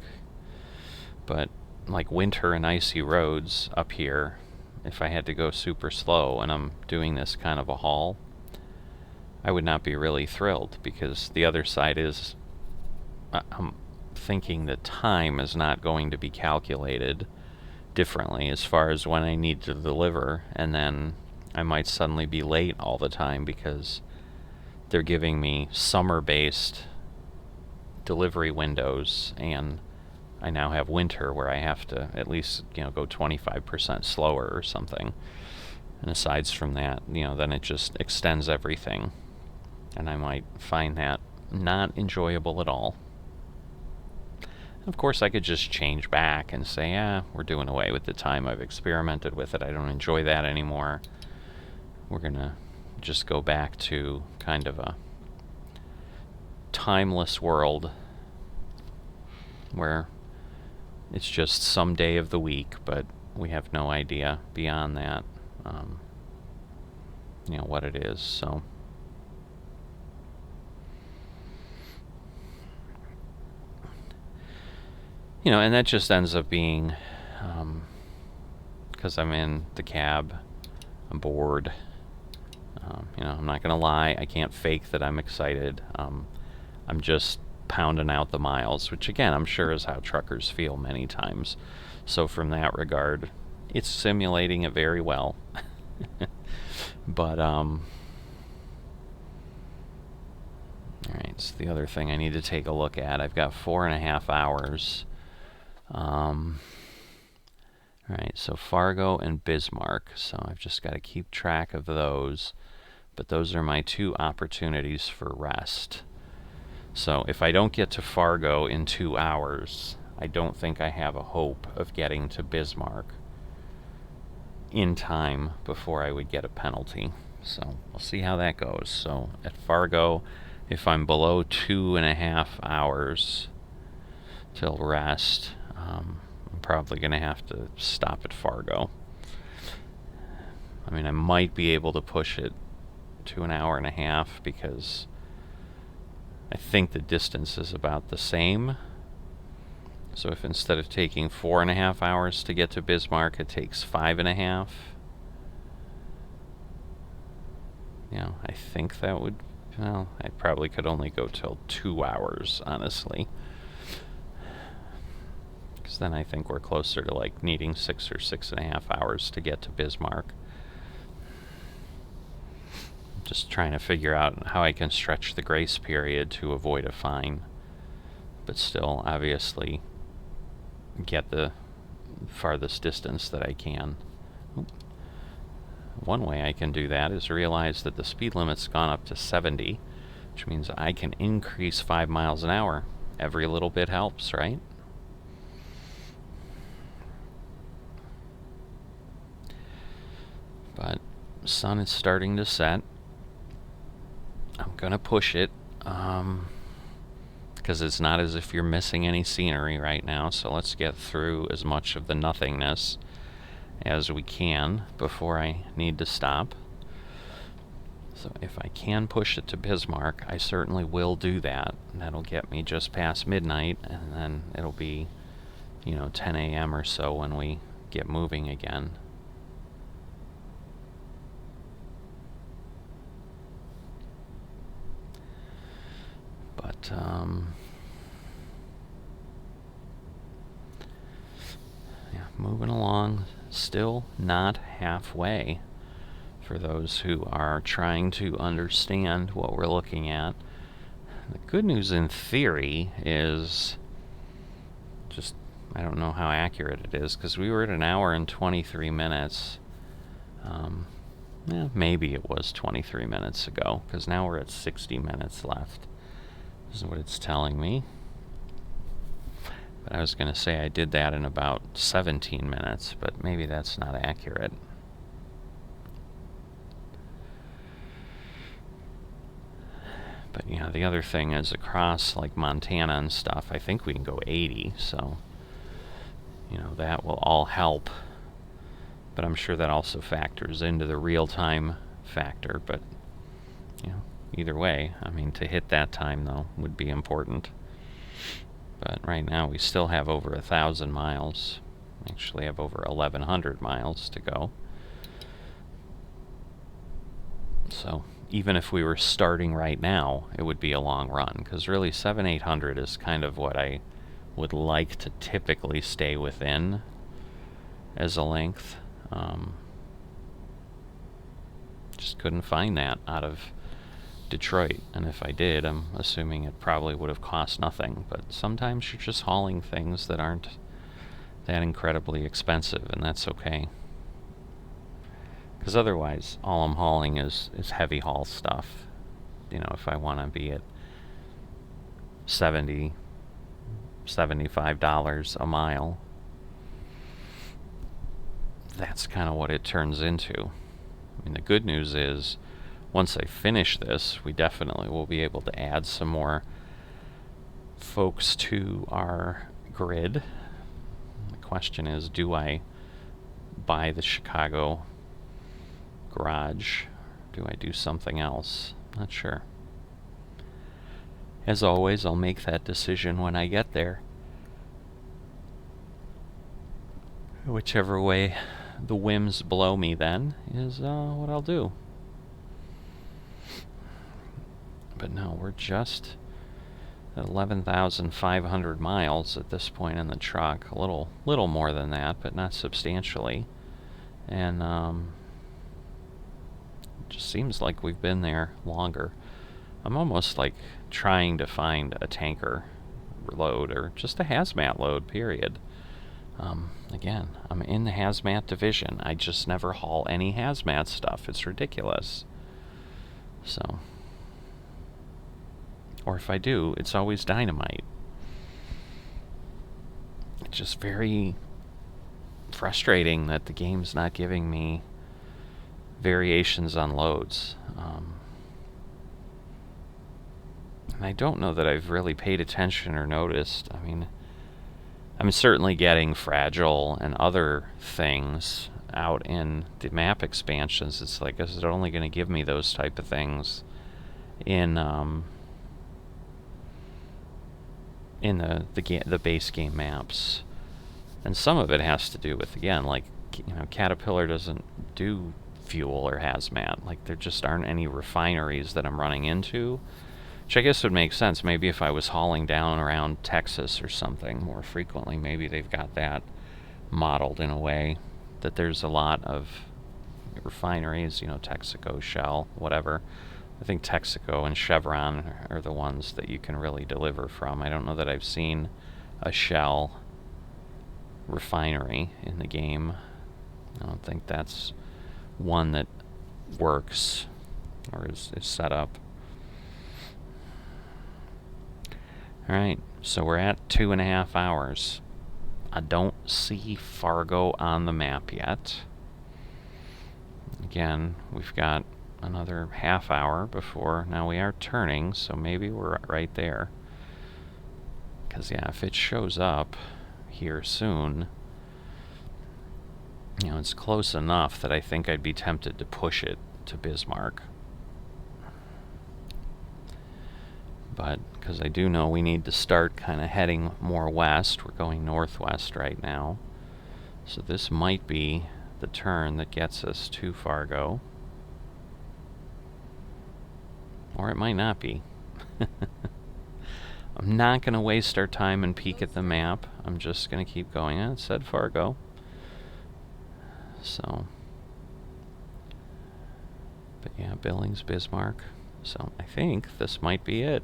but like winter and icy roads up here, if I had to go super slow and I'm doing this kind of a haul, I would not be really thrilled, because the other side is, I'm thinking the time is not going to be calculated differently as far as when I need to deliver, and then I might suddenly be late all the time because they're giving me summer-based delivery windows, and I now have winter where I have to at least, go 25% slower or something. And aside from that, then it just extends everything. And I might find that not enjoyable at all. Of course, I could just change back and say, we're doing away with the time. I've experimented with it. I don't enjoy that anymore. We're going to just go back to kind of a timeless world where it's just some day of the week, but we have no idea beyond that, what it is. So, and that just ends up being, because I'm in the cab, I'm bored. I'm not going to lie, I can't fake that I'm excited. I'm just pounding out the miles, which again, I'm sure is how truckers feel many times. So from that regard, it's simulating it very well. But, alright, so the other thing I need to take a look at, I've got 4.5 hours. Alright, so Fargo and Bismarck, so I've just got to keep track of those. But those are my 2 opportunities for rest. So if I don't get to Fargo in 2 hours, I don't think I have a hope of getting to Bismarck in time before I would get a penalty. So we'll see how that goes. So at Fargo, if I'm below 2.5 hours, till rest. I'm probably going to have to stop at Fargo. I mean, I might be able to push it to an hour and a half because I think the distance is about the same. So if instead of taking 4.5 hours to get to Bismarck, it takes 5.5, I think that would, I probably could only go till 2 hours, honestly. Because then I think we're closer to like needing 6 or 6.5 hours to get to Bismarck. Just trying to figure out how I can stretch the grace period to avoid a fine, but still, obviously, get the farthest distance that I can. One way I can do that is realize that the speed limit's gone up to 70, which means I can increase 5 miles an hour. Every little bit helps, right? But the sun is starting to set. I'm gonna push it, because it's not as if you're missing any scenery right now, so let's get through as much of the nothingness as we can before I need to stop. So if I can push it to Bismarck, I certainly will do that. That'll get me just past midnight, and then it'll be, 10 a.m. or so when we get moving again. But, moving along, still not halfway for those who are trying to understand what we're looking at. The good news in theory is just, I don't know how accurate it is, because we were at 1 hour and 23 minutes. Maybe it was 23 minutes ago, because now we're at 60 minutes left. This is what it's telling me. But I was going to say I did that in about 17 minutes, but maybe that's not accurate. But the other thing is across like Montana and stuff, I think we can go 80, so that will all help. But I'm sure that also factors into the real-time factor, but either way, I mean, to hit that time though would be important. But right now we still have over 1,000 miles. We actually have over 1,100 miles to go. So even if we were starting right now, it would be a long run, because really 700-800 is kind of what I would like to typically stay within as a length. Just couldn't find that out of Detroit, and if I did, I'm assuming it probably would have cost nothing. But sometimes you're just hauling things that aren't that incredibly expensive, and that's okay. Because otherwise, all I'm hauling is heavy haul stuff. If I want to be at $70, $75 a mile, that's kind of what it turns into. I mean, the good news is, once I finish this, we definitely will be able to add some more folks to our grid. The question is, do I buy the Chicago garage? Do I do something else? Not sure. As always, I'll make that decision when I get there. Whichever way the whims blow me then is what I'll do. But no, we're just at 11,500 miles at this point in the truck. A little more than that, but not substantially. And it just seems like we've been there longer. I'm almost like trying to find a tanker load or just a hazmat load, period. Again, I'm in the hazmat division. I just never haul any hazmat stuff. It's ridiculous. So, or if I do, it's always dynamite. It's just very frustrating that the game's not giving me variations on loads. And I don't know that I've really paid attention or noticed. I mean, I'm certainly getting fragile and other things out in the map expansions. It's like, is it only going to give me those type of things in the base game maps? And some of it has to do with, again, like, Caterpillar doesn't do fuel or hazmat. Like, there just aren't any refineries that I'm running into, which I guess would make sense. Maybe if I was hauling down around Texas or something more frequently, maybe they've got that modeled in a way that there's a lot of refineries, Texaco, Shell, whatever. I think Texaco and Chevron are the ones that you can really deliver from. I don't know that I've seen a Shell refinery in the game. I don't think that's one that works or is set up. Alright, so we're at 2.5 hours. I don't see Fargo on the map yet. Again, we've got another half hour before. Now we are turning, so maybe we're right there. Because, yeah, if it shows up here soon, it's close enough that I think I'd be tempted to push it to Bismarck. But because I do know we need to start kind of heading more west. We're going northwest right now. So this might be the turn that gets us to Fargo. Or it might not be. I'm not going to waste our time and peek at the map. I'm just going to keep going. It said Fargo. So, but yeah, Billings, Bismarck. So I think this might be it.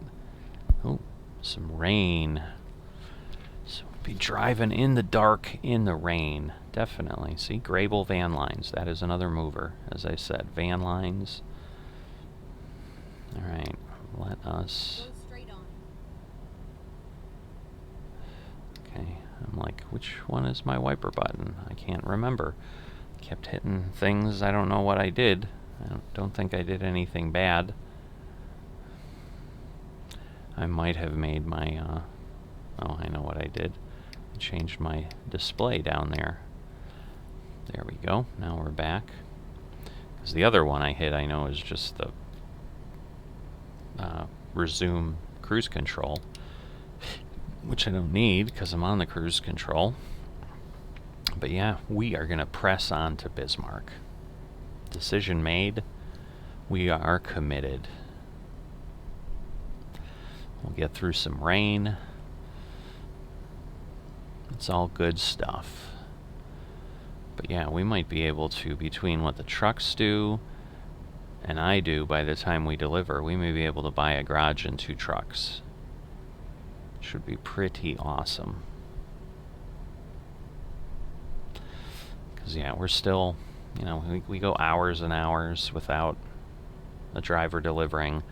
Oh, some rain. So we'll be driving in the dark in the rain. Definitely. See, Grable van lines. That is another mover. As I said, van lines. All right, let us. Go straight on. Okay, I'm like, which one is my wiper button? I can't remember. Kept hitting things. I don't know what I did. I don't think I did anything bad. I might have made my, oh, I know what I did. I changed my display down there. There we go. Now we're back. Because the other one I hit, I know, is just the resume cruise control, which I don't need because I'm on the cruise control. But yeah, we are going to press on to Bismarck. Decision made. We are committed. We'll get through some rain. It's all good stuff. But yeah, we might be able to, between what the trucks do and I do by the time we deliver, we may be able to buy a garage and 2 trucks. Should be pretty awesome. Because, yeah, we're still, we go hours and hours without a driver delivering.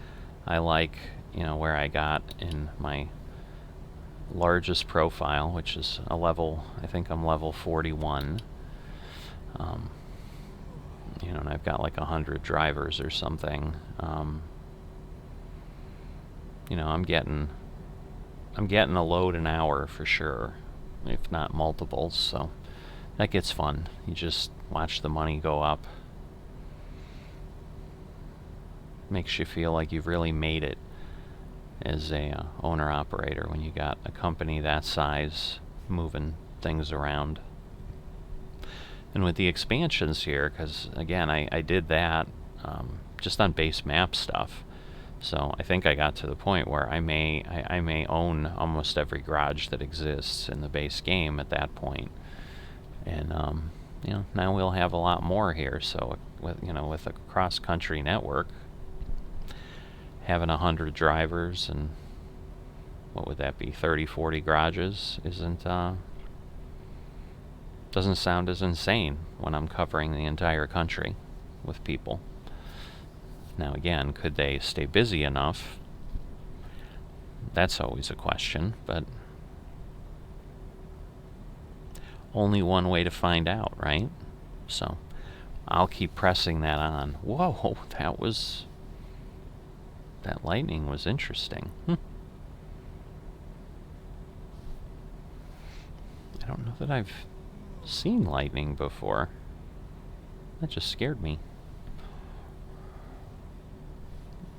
I like, where I got in my largest profile, which is a level, I think I'm level 41. And I've got like 100 drivers or something. I'm getting a load an hour for sure, if not multiples. So that gets fun. You just watch the money go up. Makes you feel like you've really made it as a owner operator when you got a company that size moving things around. And with the expansions here, because again, I did that just on base map stuff. So I think I got to the point where I may own almost every garage that exists in the base game at that point. And now we'll have a lot more here. So with a cross country network, having 100 drivers and what would that be, 30-40 garages doesn't sound as insane when I'm covering the entire country with people. Now again, could they stay busy enough? That's always a question, but only one way to find out, right? So I'll keep pressing that on. Whoa, that lightning was interesting. I don't know that I've seen lightning before. That just scared me.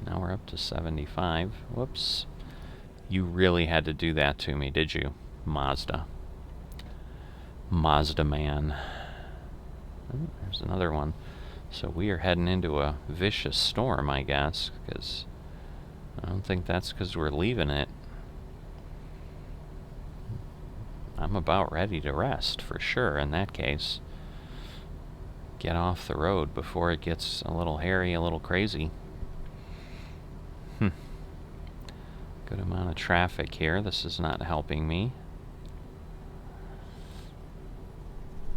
Now we're up to 75. Whoops. You really had to do that to me, did you, Mazda? Mazda man. Oh, there's another one. So we are heading into a vicious storm, I guess, because I don't think that's because we're leaving it. I'm about ready to rest, for sure, in that case. Get off the road before it gets a little hairy, a little crazy. Good amount of traffic here. This is not helping me.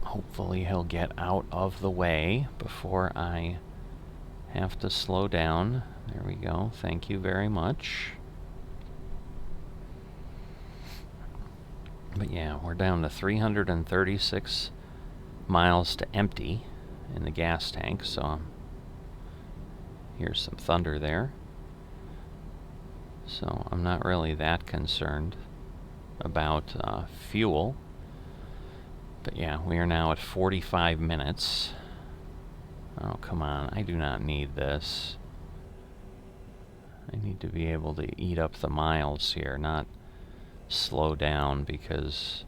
Hopefully he'll get out of the way before I have to slow down. There we go. Thank you very much. But yeah, we're down to 336 miles to empty in the gas tank, so here's some thunder there. So I'm not really that concerned about fuel. But yeah, we are now at 45 minutes. Oh, come on. I do not need this. I need to be able to eat up the miles here, not slow down because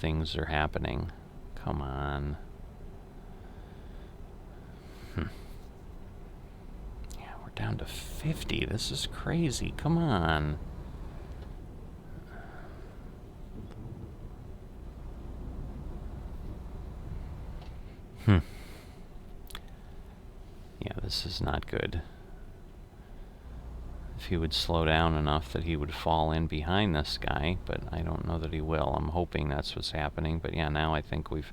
things are happening. Come on. Yeah, we're down to 50. This is crazy. Come on. Yeah, this is not good. If he would slow down enough that he would fall in behind this guy, but I don't know that he will. I'm hoping that's what's happening. But yeah, now I think we've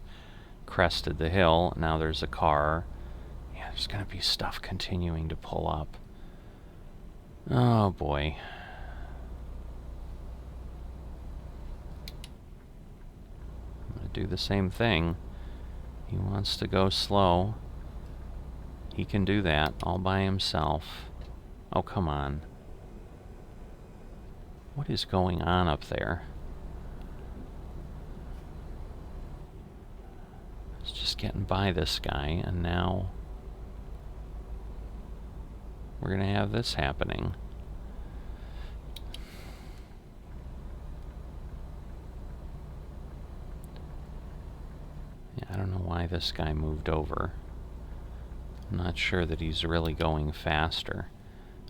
crested the hill. Now there's a car. Yeah, there's going to be stuff continuing to pull up. Oh, boy. I'm going to do the same thing. He wants to go slow. He can do that all by himself. Oh, come on. What is going on up there? It's just getting by this guy, and now we're going to have this happening. Yeah, I don't know why this guy moved over. I'm not sure that he's really going faster.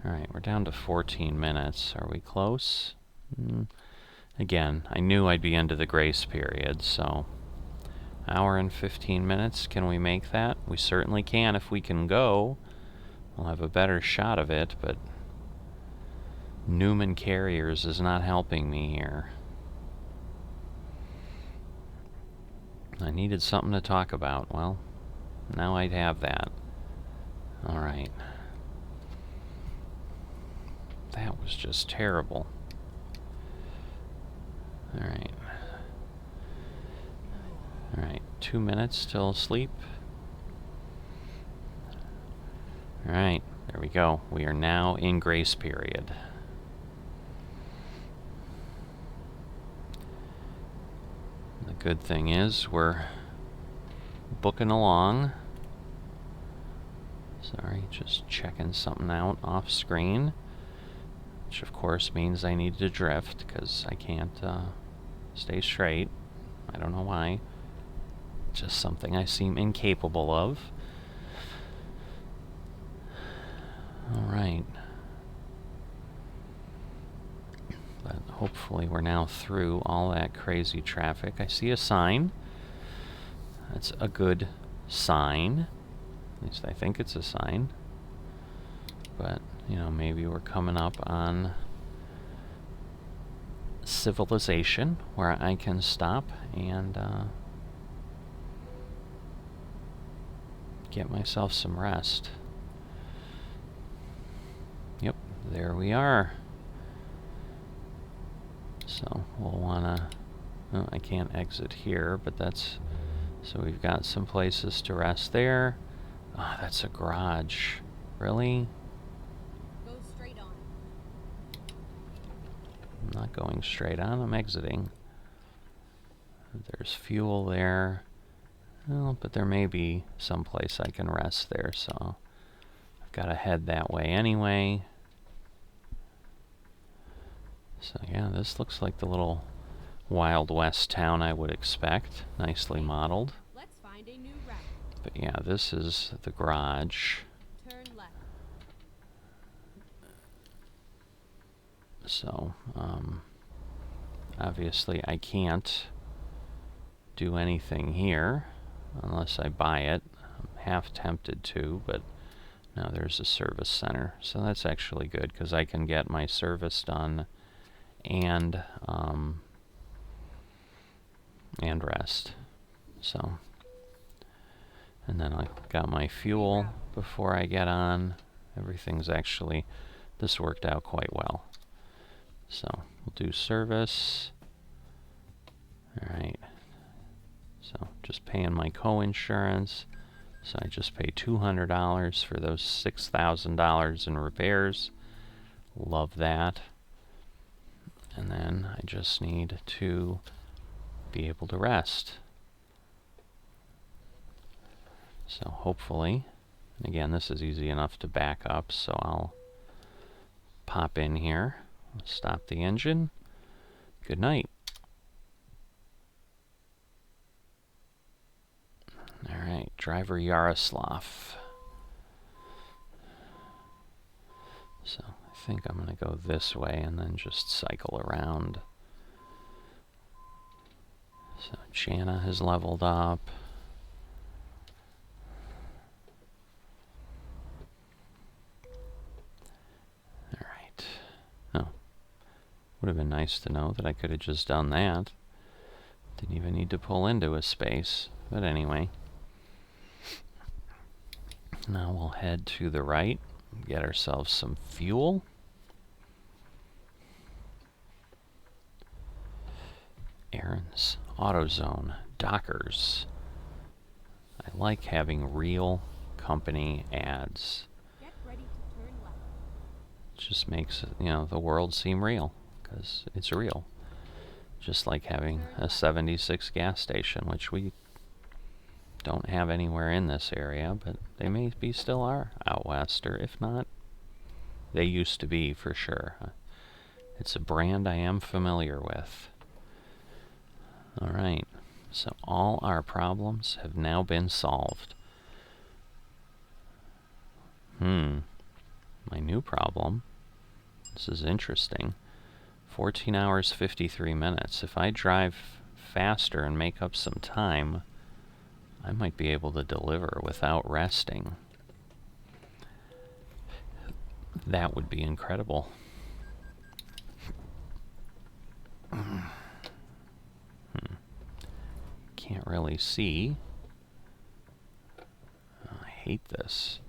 Alright, we're down to 14 minutes. Are we close? Again, I knew I'd be into the grace period, so... Hour and 15 minutes, can we make that? We certainly can if we can go. We'll have a better shot of it, but... Newman Carriers is not helping me here. I needed something to talk about. Well, now I'd have that. Alright. That was just terrible. Alright. Alright, 2 minutes till sleep. Alright, there we go. We are now in grace period. The good thing is we're booking along. Sorry, just checking something out off screen. Which of course means I need to drift because I can't stay straight. I don't know why. Just something I seem incapable of. Alright. But hopefully we're now through all that crazy traffic. I see a sign. That's a good sign. At least I think it's a sign. But, you know, maybe we're coming up on civilization where I can stop and get myself some rest. Yep, there we are. So we'll wanna... Oh, I can't exit here, but that's... So we've got some places to rest there. Ah, that's a garage. Really? Go straight on. I'm not going straight on, I'm exiting. There's fuel there. Well, but there may be some place I can rest there, so I've got to head that way anyway. So yeah, this looks like the little Wild West town I would expect. Nicely modeled. Let's find a new route. But yeah, this is the garage. Turn left. So, obviously I can't do anything here unless I buy it. I'm half tempted to, but now there's a service center. So that's actually good because I can get my service done and rest. So, and then I got my fuel before I get on. Everything's actually, this worked out quite well. So we'll do service. Alright. So just paying my co-insurance. So I just pay $200 for those $6,000 in repairs. Love that. And then I just need to be able to rest. So hopefully, and again, this is easy enough to back up, so I'll pop in here, stop the engine. Good night. Alright, driver Yaroslav. So I think I'm going to go this way and then just cycle around. So Jana has leveled up. Alright. Oh. Would have been nice to know that I could have just done that. Didn't even need to pull into a space. But anyway. Now we'll head to the right, get ourselves some fuel. Aaron's AutoZone, Dockers. I like having real company ads. Get ready to turn left. It just makes, you know, the world seem real, because it's real. Just like having a 76 gas station, which we don't have anywhere in this area, but they may be still are out west, or if not, they used to be for sure. It's a brand I am familiar with. Alright, so all our problems have now been solved. My new problem, this is interesting, 14 hours 53 minutes. If I drive faster and make up some time, I might be able to deliver without resting. That would be incredible. Can't really see. Oh, I hate this.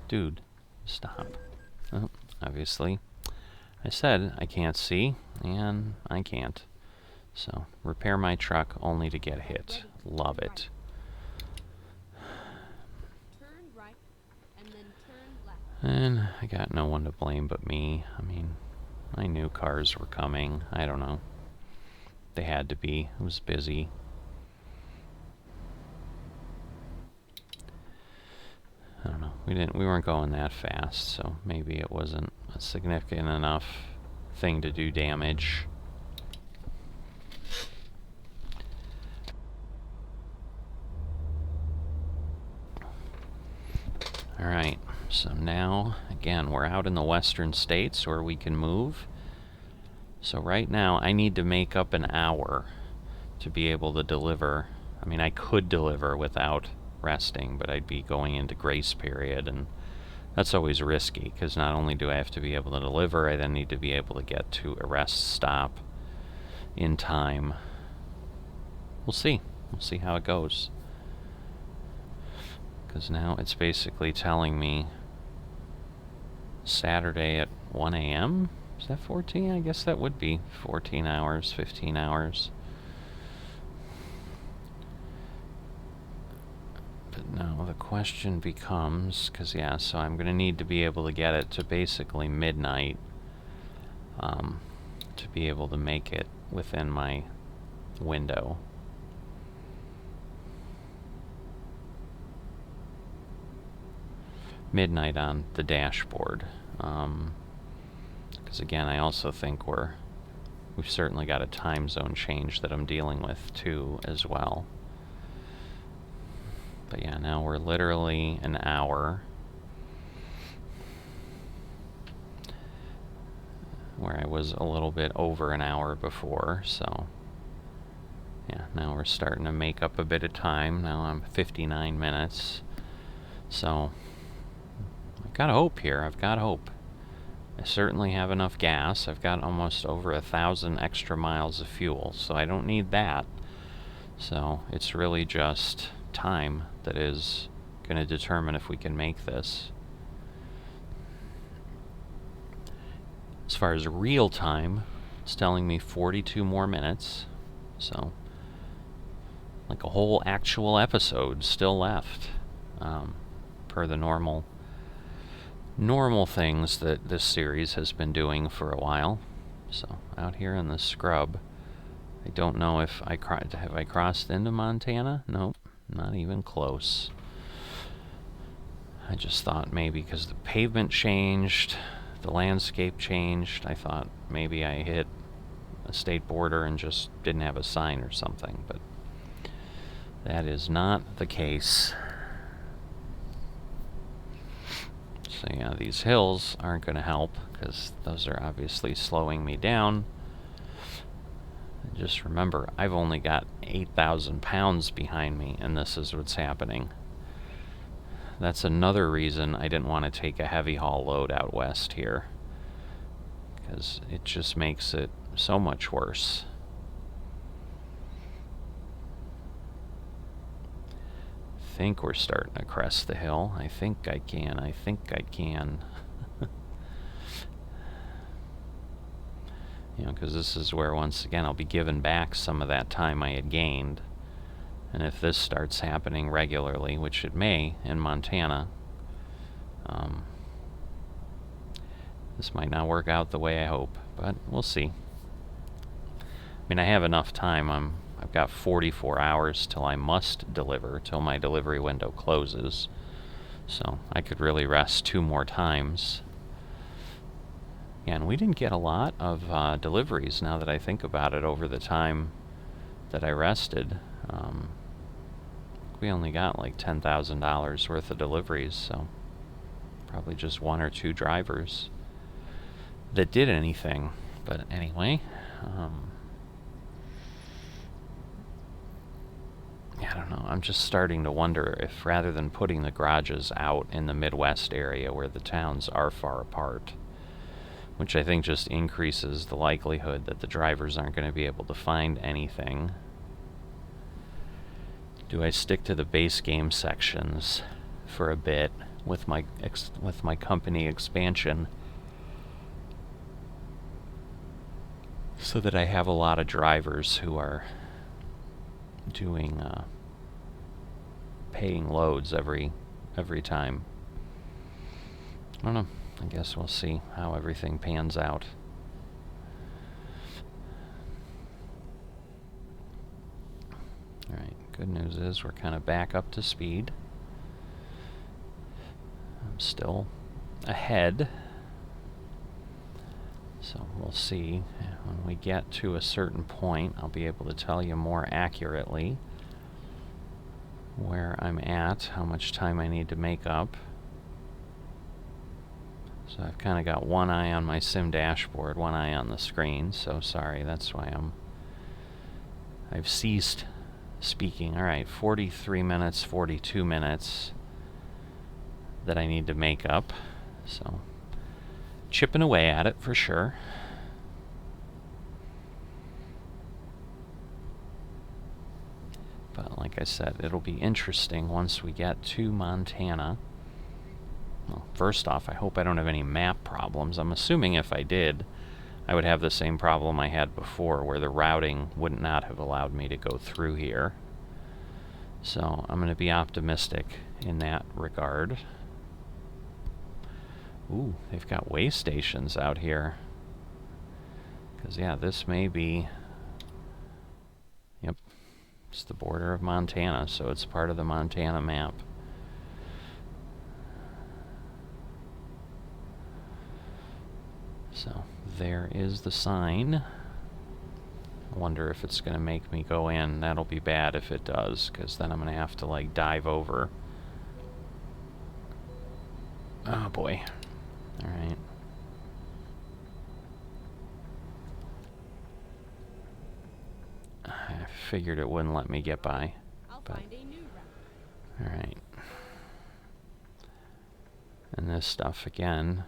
Dude, stop. Oh, obviously, I said I can't see, and I can't. So, repair my truck only to get hit. Love it. Turn right and then turn left. And I got no one to blame but me. I mean, I knew cars were coming. I don't know. They had to be. It was busy. I don't know. We weren't going that fast, so maybe it wasn't a significant enough thing to do damage. Alright, so now, again, we're out in the western states where we can move. So right now, I need to make up an hour to be able to deliver. I mean, I could deliver without resting, but I'd be going into grace period, and that's always risky, because not only do I have to be able to deliver, I then need to be able to get to a rest stop in time. We'll see. We'll see how it goes. Because now it's basically telling me Saturday at 1 a.m.? Is that 14? I guess that would be 14 hours, 15 hours. But now the question becomes, because yeah, so I'm going to need to be able to get it to basically midnight to be able to make it within my window. Midnight on the dashboard. Because again, I also think we've certainly got a time zone change that I'm dealing with too as well. But yeah, now we're literally an hour, where I was a little bit over an hour before, so yeah, now we're starting to make up a bit of time. Now I'm 59 minutes, so I've got hope here. I've got hope. I certainly have enough gas. I've got almost over 1,000 extra miles of fuel, so I don't need that. So it's really just time that is going to determine if we can make this. As far as real time, it's telling me 42 more minutes, so like a whole actual episode still left, per the normal things that this series has been doing for a while. So out here in the scrub, I don't know if have I crossed into Montana? Nope, not even close. I just thought maybe because the pavement changed, the landscape changed, I thought maybe I hit a state border and just didn't have a sign or something, but that is not the case. So yeah, these hills aren't going to help because those are obviously slowing me down. And just remember, I've only got 8,000 pounds behind me, and this is what's happening. That's another reason I didn't want to take a heavy haul load out west here, because it just makes it so much worse. I think we're starting to crest the hill. I think I can. You know, because this is where, once again, I'll be giving back some of that time I had gained. And if this starts happening regularly, which it may in Montana, this might not work out the way I hope, but we'll see. I mean, I have enough time. I've got 44 hours till I must deliver, till my delivery window closes. So I could really rest 2 more times. Yeah, and we didn't get a lot of deliveries, now that I think about it, over the time that I rested. We only got like $10,000 worth of deliveries, so probably just 1 or 2 drivers that did anything. But anyway, I don't know. I'm just starting to wonder if, rather than putting the garages out in the Midwest area where the towns are far apart, which I think just increases the likelihood that the drivers aren't going to be able to find anything, do I stick to the base game sections for a bit with my company expansion, so that I have a lot of drivers who are doing paying loads every time? I don't know. I guess we'll see how everything pans out. Alright, good news is we're kind of back up to speed. I'm still ahead, so we'll see. When we get to a certain point, I'll be able to tell you more accurately where I'm at, how much time I need to make up. So I've kind of got one eye on my sim dashboard, one eye on the screen, so sorry, that's why I've ceased speaking. Alright, 43 minutes, 42 minutes that I need to make up, so chipping away at it for sure. But like I said, it'll be interesting once we get to Montana. Well, first off, I hope I don't have any map problems. I'm assuming if I did, I would have the same problem I had before, where the routing would not have allowed me to go through here. So I'm going to be optimistic in that regard. Ooh, they've got way stations out here. Because, yeah, this may be It's the border of Montana, so it's part of the Montana map. So there is the sign. I wonder if it's going to make me go in. That'll be bad if it does, because then I'm going to have to, like, dive over. Oh, boy. Alright. I figured it wouldn't let me get by. I'll find a new route. Alright. And this stuff, again,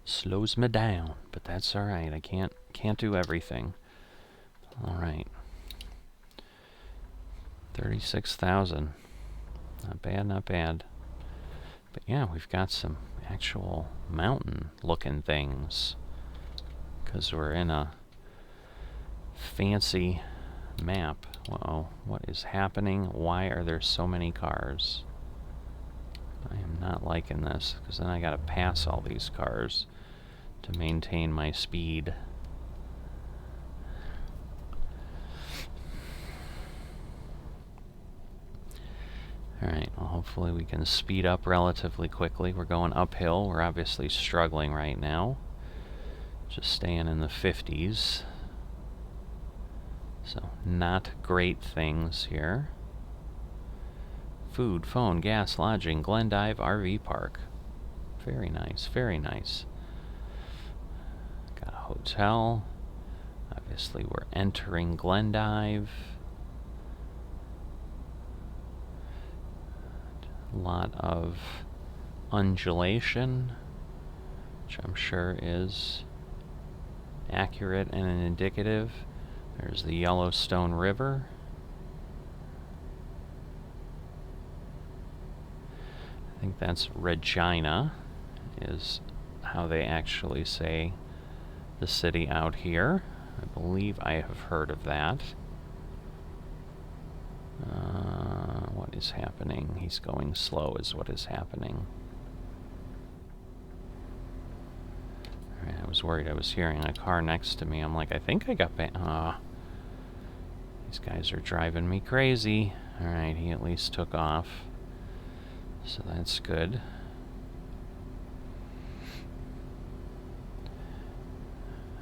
slows me down, but that's alright. I can't do everything. Alright. 36,000. Not bad, not bad. But yeah, we've got some actual mountain-looking things. Because we're in a fancy map. Uh-oh, what is happening? Why are there so many cars? I am not liking this, because then I gotta pass all these cars to maintain my speed. Alright, well, hopefully we can speed up relatively quickly. We're going uphill. We're obviously struggling right now. Just staying in the 50s. So, not great things here. Food, phone, gas, lodging, Glendive RV Park. Very nice, very nice. Got a hotel. Obviously, we're entering Glendive. A lot of undulation, which I'm sure is accurate and indicative. There's the Yellowstone River. I think that's Regina, is how they actually say the city out here. I believe I have heard of that. What is happening? He's going slow is what is happening. Alright, I was worried I was hearing a car next to me. I'm like, I think I got these guys are driving me crazy. Alright, he at least took off. So that's good.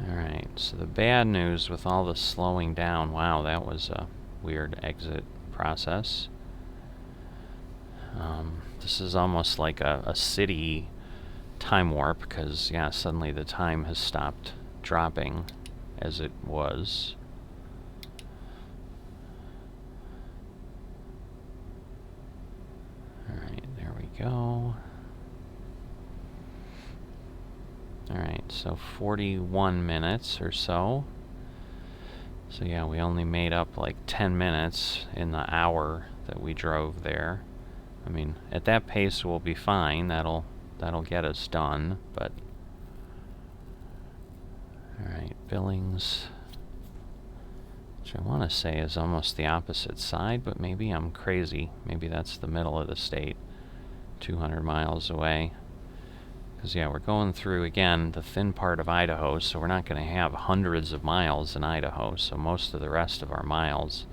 Alright, so the bad news with all the slowing down, wow, that was a weird exit process. This is almost like a city time warp, because, yeah, suddenly the time has stopped dropping as it was. Alright, there we go. Alright, so 41 minutes or so. So yeah, we only made up like 10 minutes in the hour that we drove there. I mean, at that pace we'll be fine. That'll get us done, but... Alright, Billings, which I want to say is almost the opposite side, but maybe I'm crazy. Maybe that's the middle of the state, 200 miles away. Because, yeah, we're going through, again, the thin part of Idaho, so we're not going to have hundreds of miles in Idaho, so most of the rest of our miles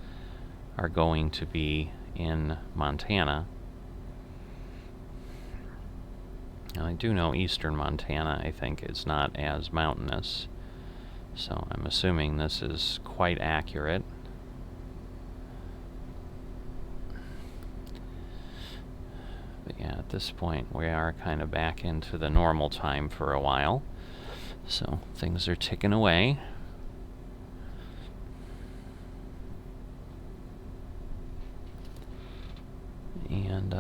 are going to be in Montana. Now, I do know eastern Montana, I think, is not as mountainous, so I'm assuming this is quite accurate. But yeah, at this point we are kind of back into the normal time for a while, so things are ticking away. And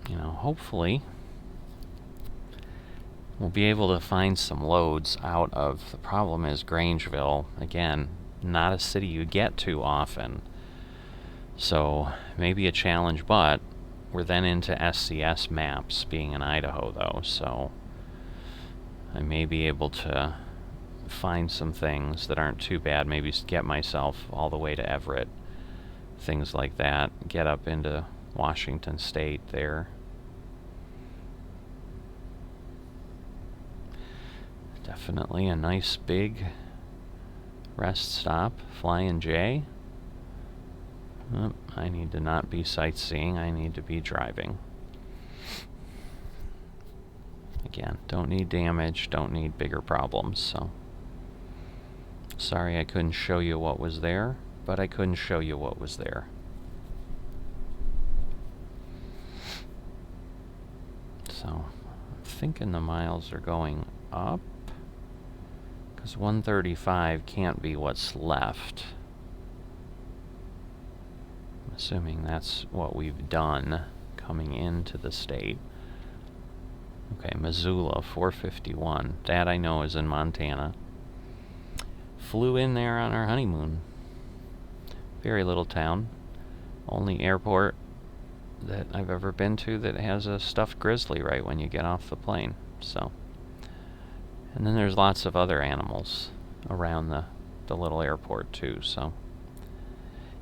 you know, hopefully we'll be able to find some loads out of, the problem is Grangeville, again, not a city you get to often. So, maybe a challenge, but we're then into SCS maps, being in Idaho, though, so I may be able to find some things that aren't too bad, maybe get myself all the way to Everett, things like that, get up into Washington State there. Definitely a nice big Rest stop, Flying J. Oh, I need to not be sightseeing, I need to be driving. Again, don't need damage, don't need bigger problems, so. Sorry I couldn't show you what was there, but I couldn't show you what was there. So, I'm thinking the miles are going up, because 135 can't be what's left. I'm assuming that's what we've done coming into the state. Okay, Missoula, 451. That I know is in Montana. Flew in there on our honeymoon. Very little town. Only airport that I've ever been to that has a stuffed grizzly right when you get off the plane. So, and then there's lots of other animals around the little airport too. So,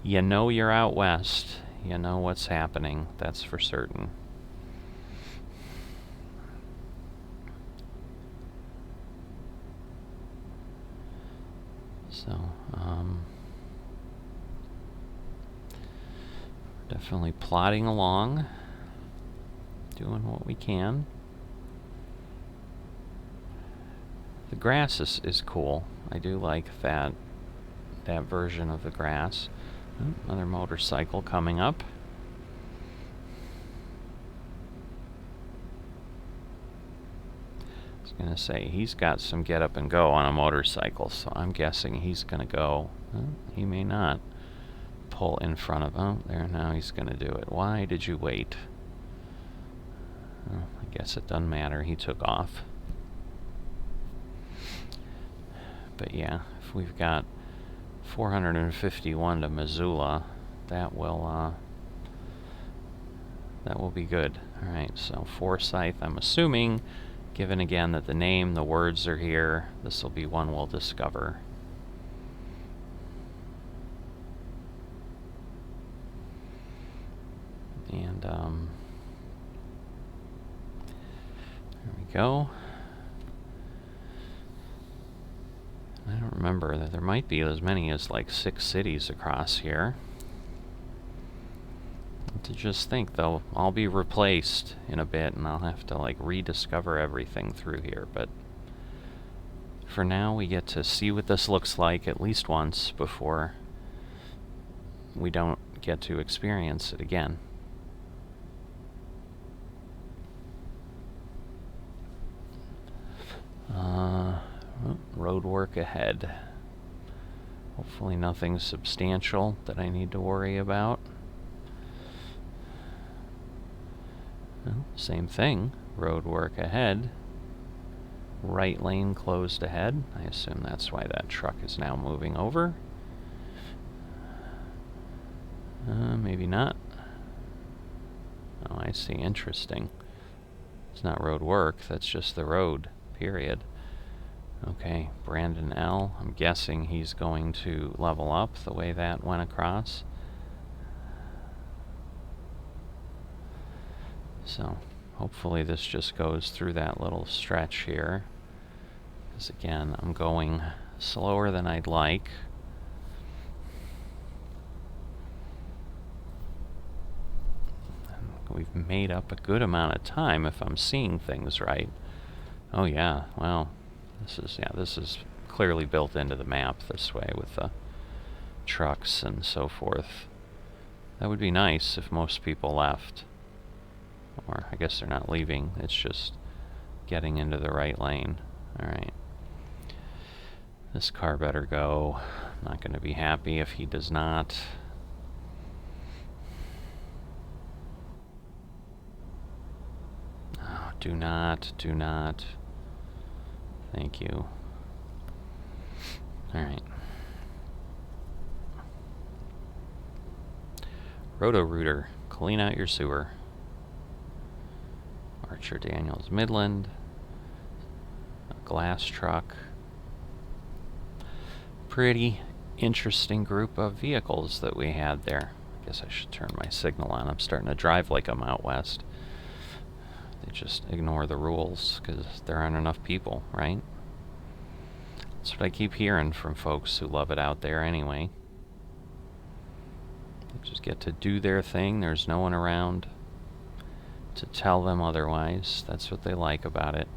you know you're out west. You know what's happening. That's for certain. So, definitely plodding along, doing what we can. The grass is cool. I do like that version of the grass. Oh, another motorcycle coming up. I was gonna say, he's got some get up and go on a motorcycle, so I'm guessing he's gonna go. He may not pull in front of him. There, now he's gonna do it. Why did you wait? Well, I guess it doesn't matter. He took off. But yeah, if we've got 451 to Missoula, that will be good. All right, so Forsyth, I'm assuming, given again that the name, the words are here, this will be one we'll discover. And there we go. I don't remember that there might be as many as like 6 cities across here. To just think, they'll all be replaced in a bit, and I'll have to like rediscover everything through here. But for now, we get to see what this looks like at least once before we don't get to experience it again. Road work ahead. Hopefully nothing substantial that I need to worry about. Well, same thing. Road work ahead. Right lane closed ahead. I assume that's why that truck is now moving over. Maybe not. Oh, I see. Interesting. It's not road work. That's just the road. Period. Okay, Brandon L. I'm guessing he's going to level up the way that went across. So, hopefully this just goes through that little stretch here. Because again, I'm going slower than I'd like. And we've made up a good amount of time if I'm seeing things right. Oh yeah, well, this is clearly built into the map this way with the trucks and so forth. That would be nice if most people left. Or I guess they're not leaving, it's just getting into the right lane. Alright. This car better go. I'm not going to be happy if he does not. Oh, do not. Thank you. Alright. Roto-Rooter, clean out your sewer. Archer Daniels Midland. A glass truck. Pretty interesting group of vehicles that we had there. I guess I should turn my signal on. I'm starting to drive like I'm out west. They just ignore the rules because there aren't enough people, right? That's what I keep hearing from folks who love it out there anyway. They just get to do their thing. There's no one around to tell them otherwise. That's what they like about it.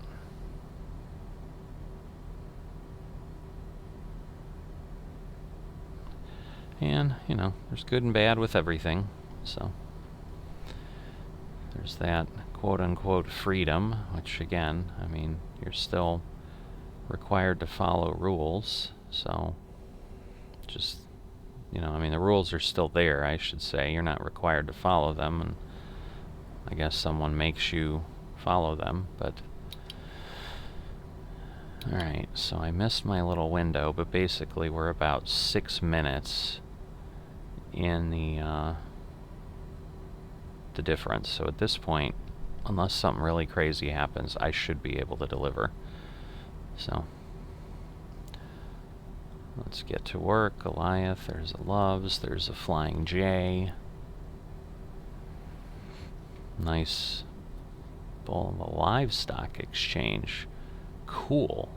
And, you know, there's good and bad with everything. So there's that quote-unquote freedom, which again, I mean, you're still required to follow rules. So just, you know, I mean, the rules are still there, I should say. You're not required to follow them, and I guess someone makes you follow them, but... Alright, so I missed my little window, but basically we're about 6 minutes in the difference. So at this point, unless something really crazy happens, I should be able to deliver. So let's get to work. Goliath, there's a Loves, there's a Flying J. Nice Bull of a Livestock Exchange. Cool.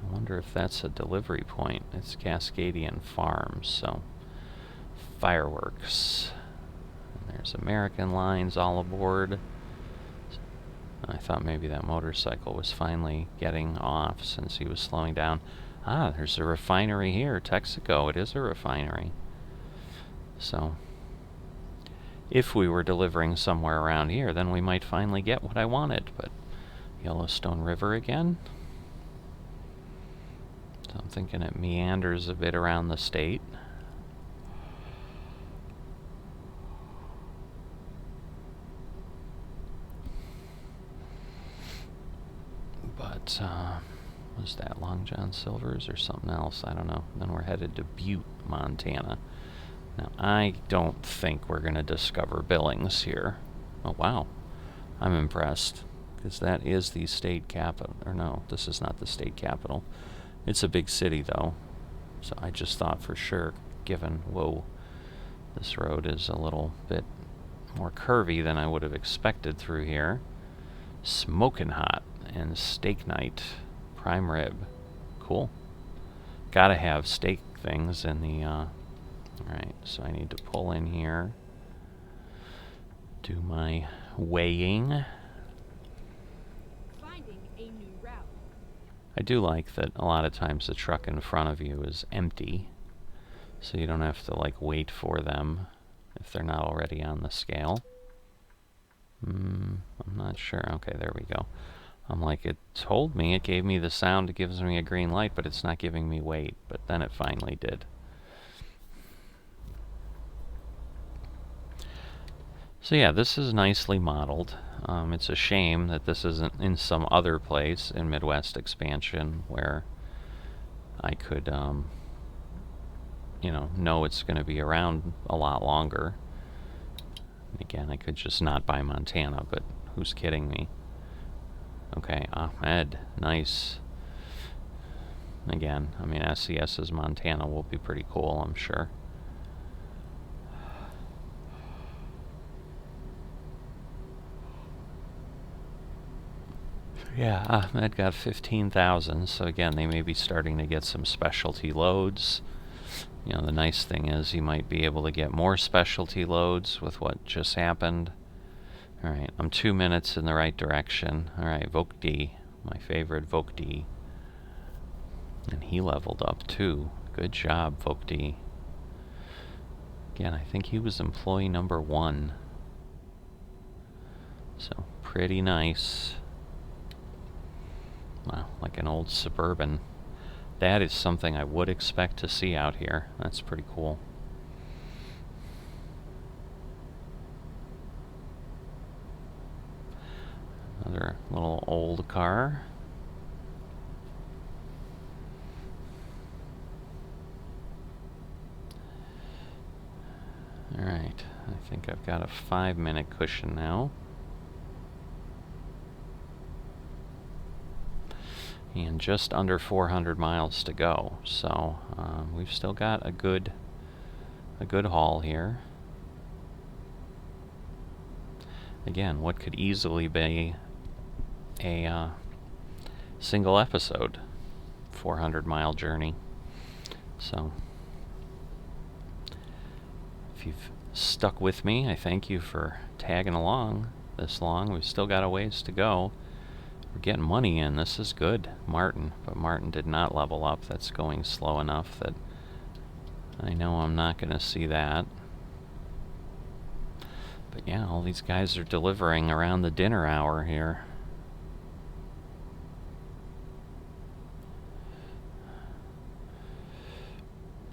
I wonder if that's a delivery point. It's Cascadian Farms, so fireworks. And there's American Lines all aboard. I thought maybe that motorcycle was finally getting off since he was slowing down. Ah, there's a refinery here, Texaco. It is a refinery. So if we were delivering somewhere around here, then we might finally get what I wanted. But Yellowstone River again. So I'm thinking it meanders a bit around the state. But, was that Long John Silver's or something else? I don't know. Then we're headed to Butte, Montana. Now, I don't think we're going to discover Billings here. Oh, wow. I'm impressed. Because that is the state capital. Or no, this is not the state capital. It's a big city, though. So I just thought for sure, given, whoa, this road is a little bit more curvy than I would have expected through here. Smoking hot and steak night. Prime rib. Cool. Gotta have steak things in the, Alright, so I need to pull in here. Do my weighing. Finding a new route. I do like that a lot of times the truck in front of you is empty, so you don't have to like wait for them if they're not already on the scale. I'm not sure. Okay, there we go. I'm like, it told me, it gave me the sound, it gives me a green light, but it's not giving me weight. But then it finally did. So yeah, this is nicely modeled. It's a shame that this isn't in some other place in Midwest Expansion where I could, you know it's going to be around a lot longer. Again, I could just not buy Montana, but who's kidding me? Okay, Ahmed, nice. Again, I mean, SCS's Montana will be pretty cool, I'm sure. Yeah, Ahmed got 15,000, so again, they may be starting to get some specialty loads. You know, the nice thing is he might be able to get more specialty loads with what just happened. Alright, I'm 2 minutes in the right direction. Alright, Voke D, my favorite Voke D. And he leveled up too. Good job, Voke D. Again, I think he was employee number 1. So, pretty nice. Wow, like an old Suburban. That is something I would expect to see out here. That's pretty cool. Another little old car. Alright, I think I've got a 5-minute cushion now. And just under 400 miles to go, so we've still got a good haul here. Again, what could easily be a single episode 400-mile journey. So if you've stuck with me, I thank you for tagging along this long. We've still got a ways to go. We're getting money in. This is good. Martin, but Martin did not level up. That's going slow enough that I know I'm not going to see that. But yeah, all these guys are delivering around the dinner hour here.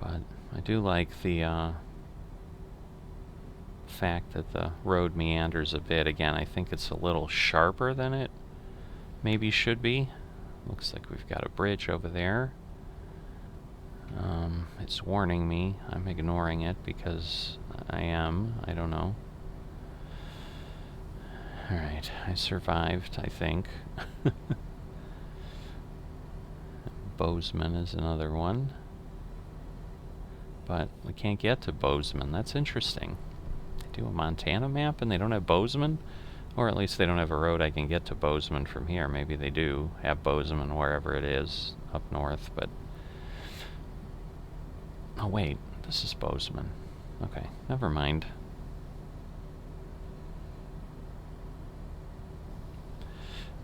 But I do like the fact that the road meanders a bit. Again, I think it's a little sharper than it maybe should be. Looks like we've got a bridge over there. It's warning me. I'm ignoring it because I don't know. Alright, I survived, I think. Bozeman is another one. But we can't get to Bozeman. That's interesting. They do a Montana map and they don't have Bozeman? Or at least they don't have a road I can get to Bozeman from here. Maybe they do have Bozeman wherever it is up north, but... Oh wait, this is Bozeman. Okay, never mind.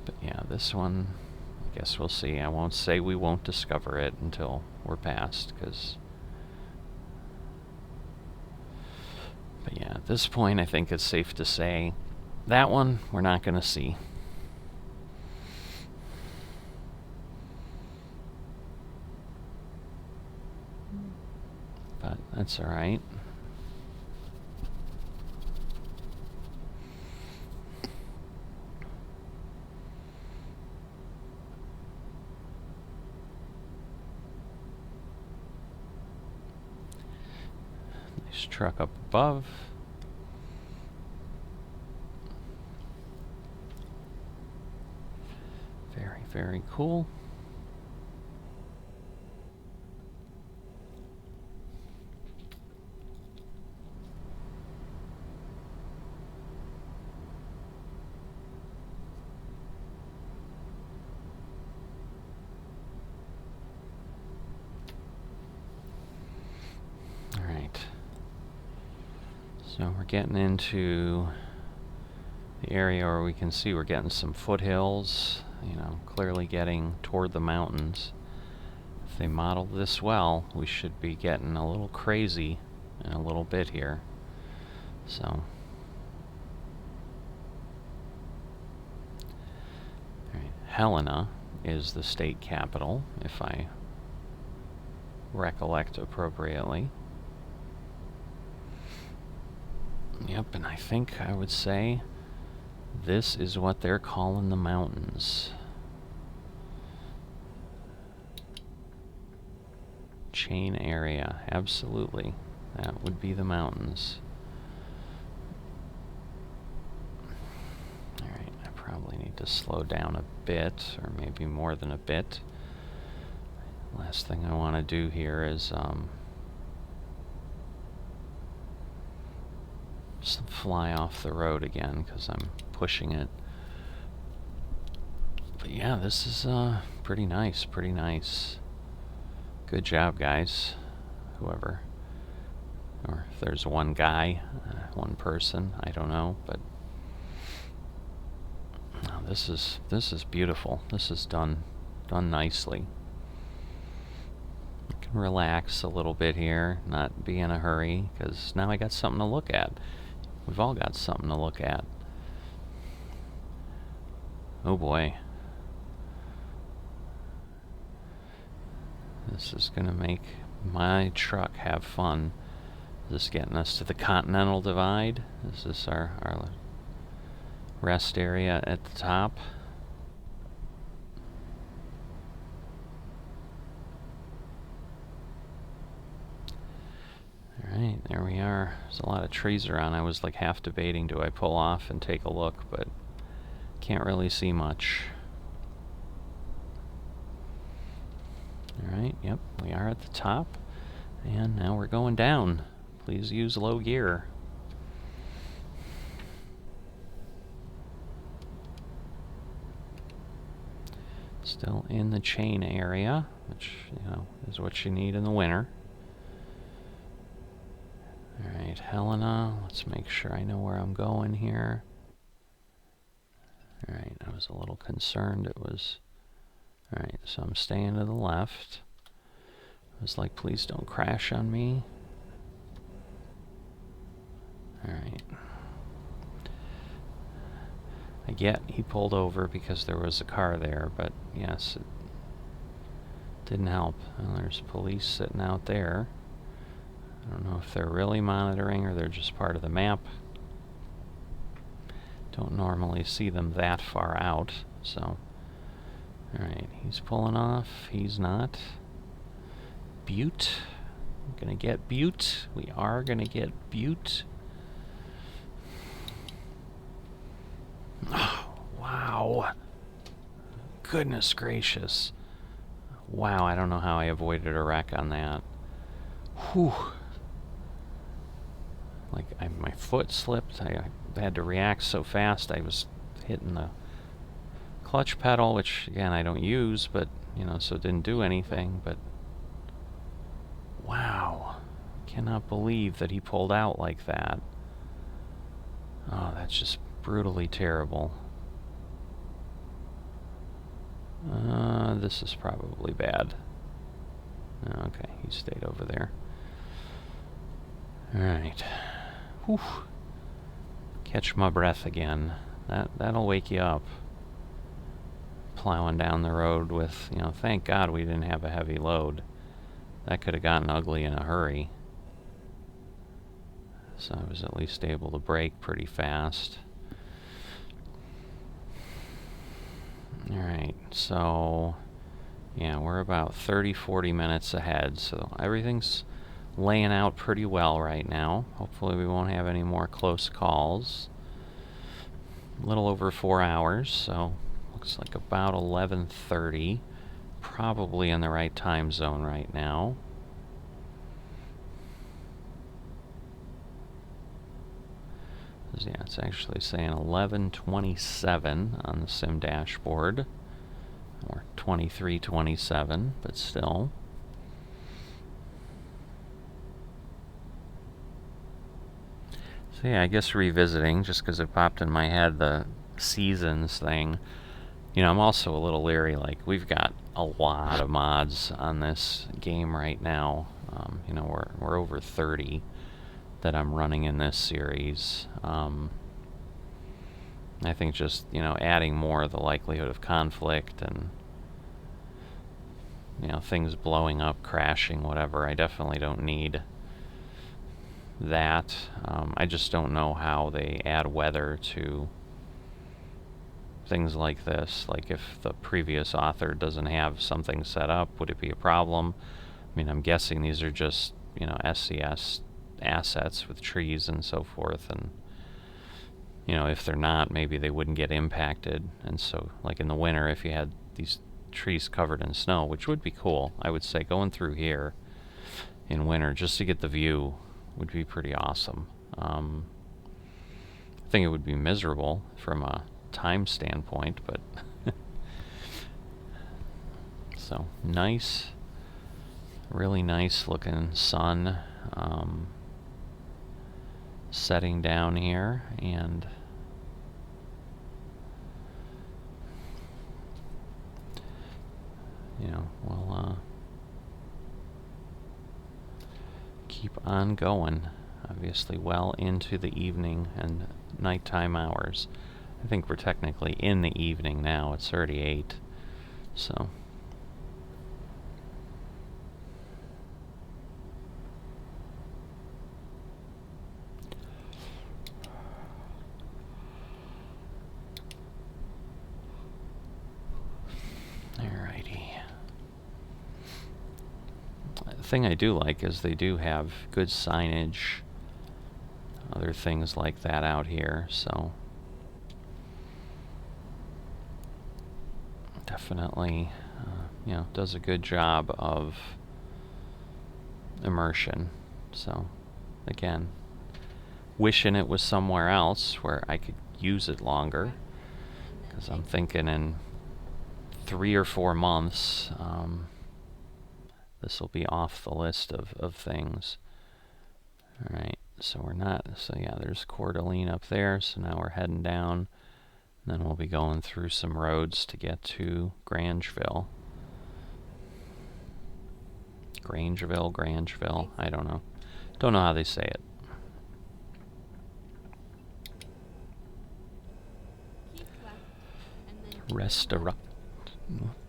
But yeah, this one, I guess we'll see. I won't say we won't discover it until we're past, because... But yeah, at this point I think it's safe to say that one we're not going to see. But that's alright. Nice truck up above. Very, very cool. So we're getting into the area where we can see we're getting some foothills, you know, clearly getting toward the mountains. If they model this well, we should be getting a little crazy in a little bit here. So, alright, Helena is the state capital, if I recollect appropriately. Yep, and I think I would say this is what they're calling the mountains. Chain area, absolutely. That would be the mountains. Alright, I probably need to slow down a bit, or maybe more than a bit. Last thing I want to do here is just fly off the road again because I'm pushing it. But yeah, this is pretty nice, pretty nice. Good job, guys. Whoever, or if there's one guy, one person, I don't know, but no, this is beautiful. This is done nicely. I can relax a little bit here, not be in a hurry, because now I got something to look at. We've all got something to look at. Oh boy. This is gonna make my truck have fun. Is this getting us to the Continental Divide? Is this our rest area at the top? Alright, there we are. There's a lot of trees around. I was like half debating, do I pull off and take a look, but can't really see much. Alright, yep, we are at the top. And now we're going down. Please use low gear. Still in the chain area. which, you know, is what you need in the winter. Alright, Helena, let's make sure I know where I'm going here. Alright, I was a little concerned it was... Alright, so I'm staying to the left. I was like, please don't crash on me. Alright. I get he pulled over because there was a car there, but yes, it didn't help. Well, there's police sitting out there. I don't know if they're really monitoring or they're just part of the map. Don't normally see them that far out, so... Alright, he's pulling off. He's not. Butte. Gonna get Butte. We are gonna get Butte. Oh, wow. Goodness gracious. Wow, I don't know how I avoided a wreck on that. Whew. Like, my foot slipped. I had to react so fast. I was hitting the clutch pedal, which, again, I don't use, but, you know, so it didn't do anything, but... Wow. Cannot believe that he pulled out like that. Oh, that's just brutally terrible. This is probably bad. Okay, he stayed over there. Alright. Whew. Catch my breath again. That'll wake you up. Plowing down the road with, you know, thank God we didn't have a heavy load. That could have gotten ugly in a hurry. So I was at least able to brake pretty fast. Alright, so... yeah, we're about 30-40 minutes ahead, so everything's laying out pretty well right now. Hopefully we won't have any more close calls. A little over 4 hours, so looks like about 11:30. Probably in the right time zone right now. Yeah, it's actually saying 11:27 on the sim dashboard. Or 23:27, but still. So yeah, I guess revisiting, just because it popped in my head, the seasons thing. You know, I'm also a little leery, like, we've got a lot of mods on this game right now. You know, we're over 30 that I'm running in this series. I think just, you know, adding more of the likelihood of conflict and, you know, things blowing up, crashing, whatever. I definitely don't need that. I just don't know how they add weather to things like this. Like, if the previous author doesn't have something set up, would it be a problem? I mean, I'm guessing these are just, you know, SCS assets with trees and so forth, and, you know, if they're not, maybe they wouldn't get impacted. And so, like in the winter, if you had these trees covered in snow, which would be cool, I would say going through here in winter just to get the view would be pretty awesome. I think it would be miserable from a time standpoint, but so nice, really nice looking sun setting down here, and you know, we'll keep on going, obviously well into the evening and nighttime hours. I think we're technically in the evening now. It's already 8, so thing I do like is they do have good signage, other things like that out here, so definitely, you know, does a good job of immersion. So, again, wishing it was somewhere else where I could use it longer, because I'm thinking in 3 or 4 months, this will be off the list of things. Alright, so we're not, so yeah, there's Coeur d'Alene up there, so now we're heading down. Then we'll be going through some roads to get to Grangeville. Grangeville, I don't know. Don't know how they say it. Keep left, and then Restaurant.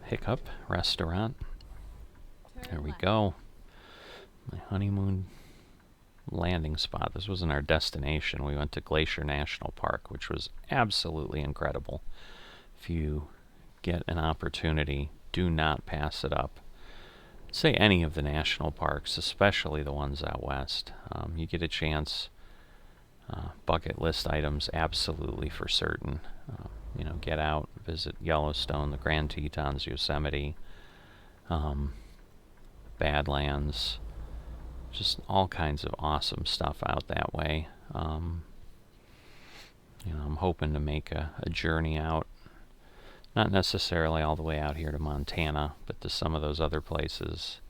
Hiccup. Restaurant. turn There we left. go. My honeymoon landing spot. This wasn't our destination. We went to Glacier National Park, which was absolutely incredible. If you get an opportunity, do not pass it up. Say any of the national parks, especially the ones out west. You get a chance. Bucket list items, absolutely for certain. You know, get out, visit Yellowstone, the Grand Tetons, Yosemite, Badlands, just all kinds of awesome stuff out that way. You know, I'm hoping to make a journey out, not necessarily all the way out here to Montana, but to some of those other places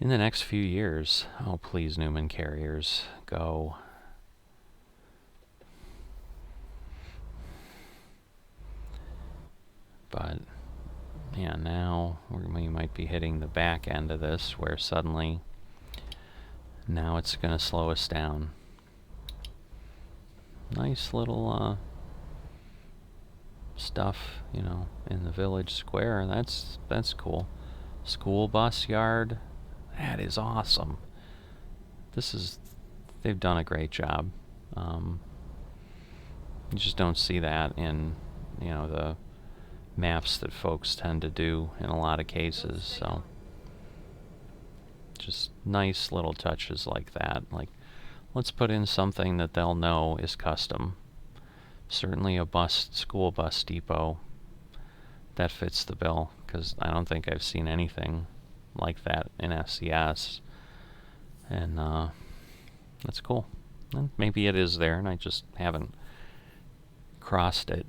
in the next few years. Oh, please, Newman Carriers, go. But yeah, now we might be hitting the back end of this, where suddenly now it's going to slow us down. Nice little stuff, you know, in the village square. That's cool. School bus yard. That is awesome. They've done a great job. You just don't see that in, you know, the maps that folks tend to do in a lot of cases. So just nice little touches like that. Like, let's put in something that they'll know is custom. Certainly a school bus depot, that fits the bill, because I don't think I've seen anything like that in SCS. And that's cool. And maybe it is there and I just haven't crossed it.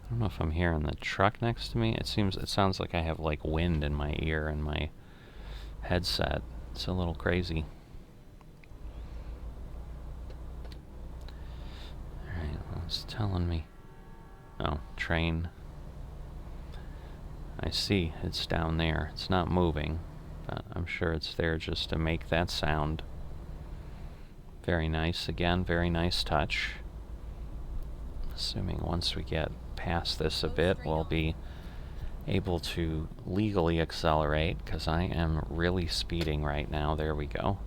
I don't know if I'm hearing the truck next to me. It sounds like I have like wind in my ear and my headset. It's a little crazy. Alright, well, it's telling me. Oh, train. I see, it's down there. It's not moving, but I'm sure it's there just to make that sound. Very nice, again, very nice touch. Assuming once we get past this a bit, we'll be able to legally accelerate, because I am really speeding right now. There we go.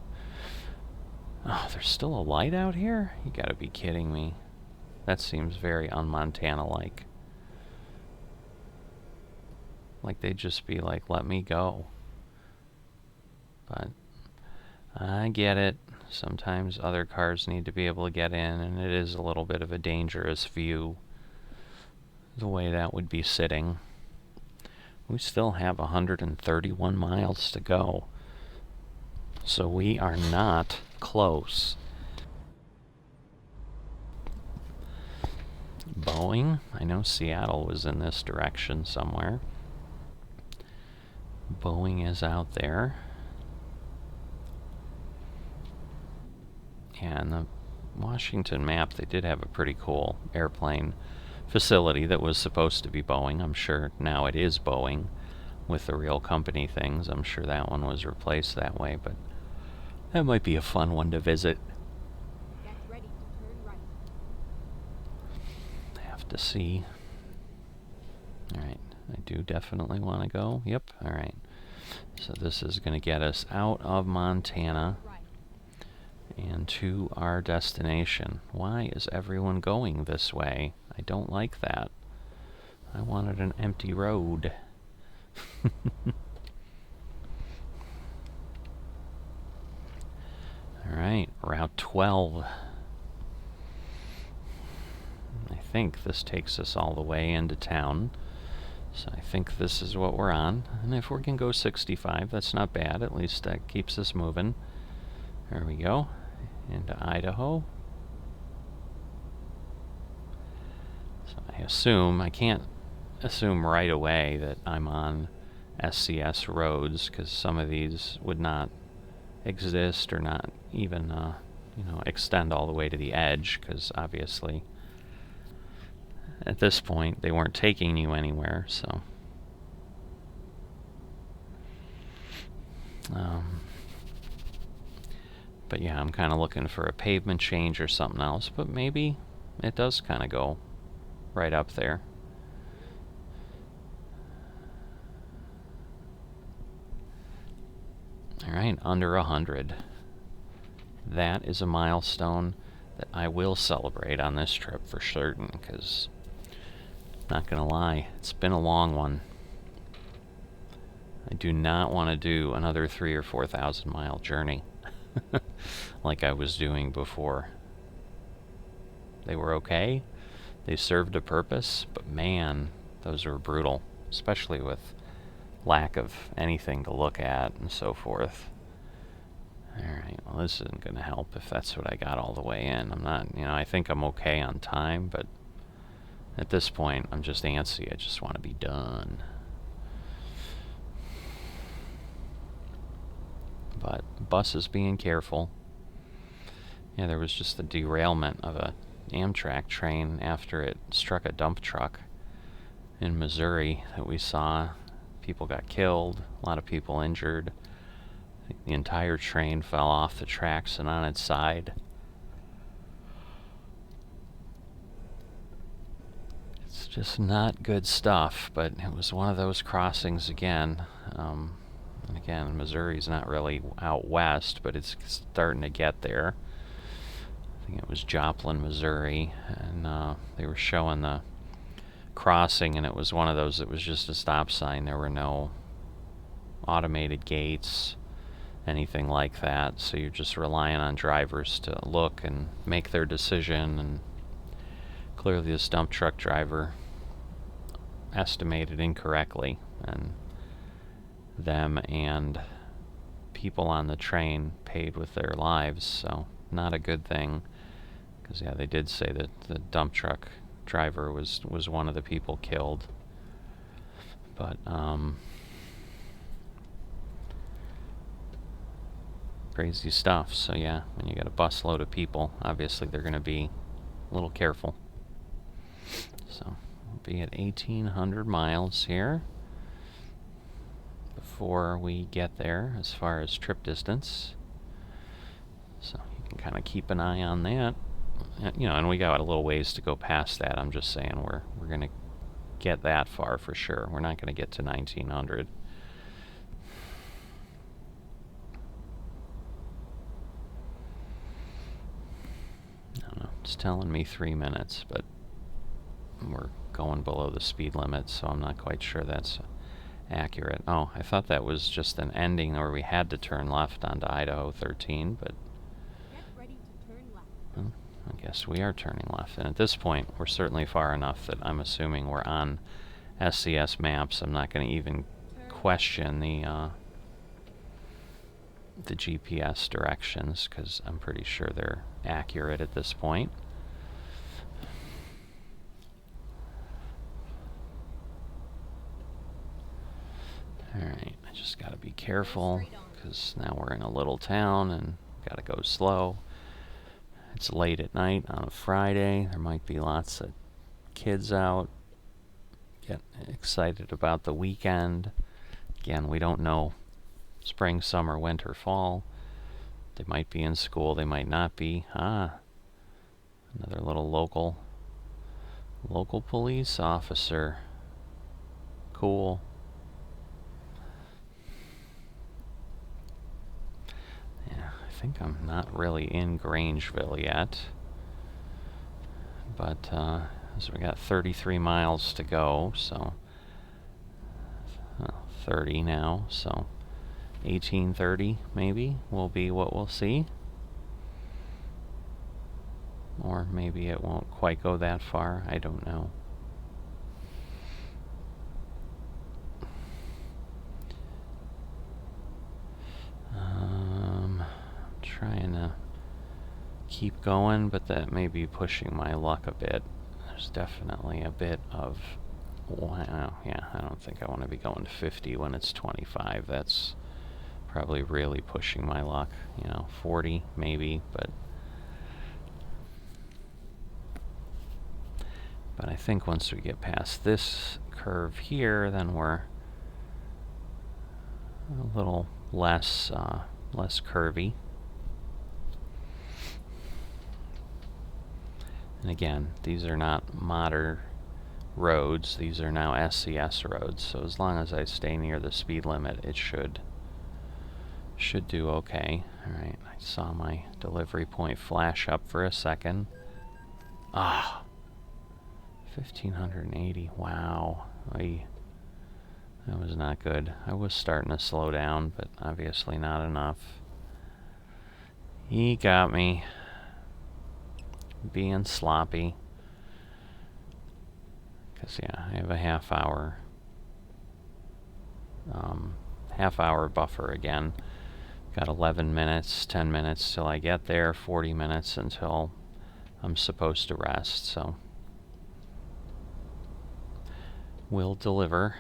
Oh, there's still a light out here? You gotta be kidding me. That seems very un-Montana-like. Like they'd just be like, let me go. But I get it. Sometimes other cars need to be able to get in, and it is a little bit of a dangerous view, the way that would be sitting. We still have 131 miles to go, so we are not close. Boeing, I know Seattle was in this direction somewhere. Boeing is out there. Yeah, in the Washington map, they did have a pretty cool airplane facility that was supposed to be Boeing. I'm sure now it is Boeing with the real company things. I'm sure that one was replaced that way, but that might be a fun one to visit. Get ready to turn right. Have to see. Alright, I do definitely want to go. Yep, alright. So this is going to get us out of Montana and to our destination. Why is everyone going this way? I don't like that. I wanted an empty road. Alright, Route 12. I think this takes us all the way into town. So I think this is what we're on. And if we can go 65, that's not bad. At least that keeps us moving. There we go. into Idaho. So I can't assume right away that I'm on SCS roads, because some of these would not exist or not even extend all the way to the edge, because obviously at this point they weren't taking you anywhere. So but yeah, I'm kind of looking for a pavement change or something else, but maybe it does kind of go right up there. All right, under 100. That is a milestone that I will celebrate on this trip for certain, because, not gonna lie, it's been a long one. I do not want to do another 3,000 or 4,000 mile journey like I was doing before. They were okay, they served a purpose, but man, those were brutal, especially with lack of anything to look at and so forth. Alright, well, this isn't going to help if that's what I got all the way in. I'm not, I think I'm okay on time, but at this point, I'm just antsy. I just want to be done. But bus is being careful. Yeah, there was just a derailment of a Amtrak train after it struck a dump truck in Missouri that we saw. People got killed, a lot of people injured. The entire train fell off the tracks and on its side. It's just not good stuff, but it was one of those crossings again. And again, Missouri's not really out west, but it's starting to get there. I think it was Joplin, Missouri, and they were showing the crossing, and it was one of those that was just a stop sign. There were no automated gates, anything like that, so you're just relying on drivers to look and make their decision. And clearly this dump truck driver estimated incorrectly, and them and people on the train paid with their lives. So not a good thing, because yeah, they did say that the dump truck driver was one of the people killed. But crazy stuff. So yeah, when you got a busload of people, obviously they're going to be a little careful. So we'll be at 1,800 miles here before we get there as far as trip distance. So you can kind of keep an eye on that. And we got a little ways to go past that. I'm just saying we're going to get that far for sure. We're not going to get to 1,900. I don't know. It's telling me 3 minutes, but we're going below the speed limit, so I'm not quite sure that's accurate. Oh, I thought that was just an ending where we had to turn left onto Idaho 13, but Get ready to turn left. well, I guess we are turning left. And at this point, we're certainly far enough that I'm assuming we're on SCS maps. I'm not going to even question the GPS directions, because I'm pretty sure they're accurate at this point. Alright, I just gotta be careful, because now we're in a little town and gotta go slow. It's late at night on a Friday. There might be lots of kids out, get excited about the weekend. Again, we don't know spring, summer, winter, fall. They might be in school, they might not be. Another little local police officer. Cool. I think I'm not really in Grangeville yet, but so we got 33 miles to go, so 30 now, so 1830 maybe will be what we'll see, or maybe it won't quite go that far. I don't know. Trying to keep going, but that may be pushing my luck a bit. There's definitely a bit of, well, yeah, I don't think I want to be going 50 when it's 25. That's probably really pushing my luck. 40 maybe, but I think once we get past this curve here, then we're a little less curvy. And again, these are not modern roads. These are now SCS roads. So as long as I stay near the speed limit, it should do okay. All right, I saw my delivery point flash up for a second. 1580. Wow. That was not good. I was starting to slow down, but obviously not enough. He got me. Being sloppy. Because, yeah, I have a half hour buffer again. Got 11 minutes, 10 minutes till I get there, 40 minutes until I'm supposed to rest, so we'll deliver.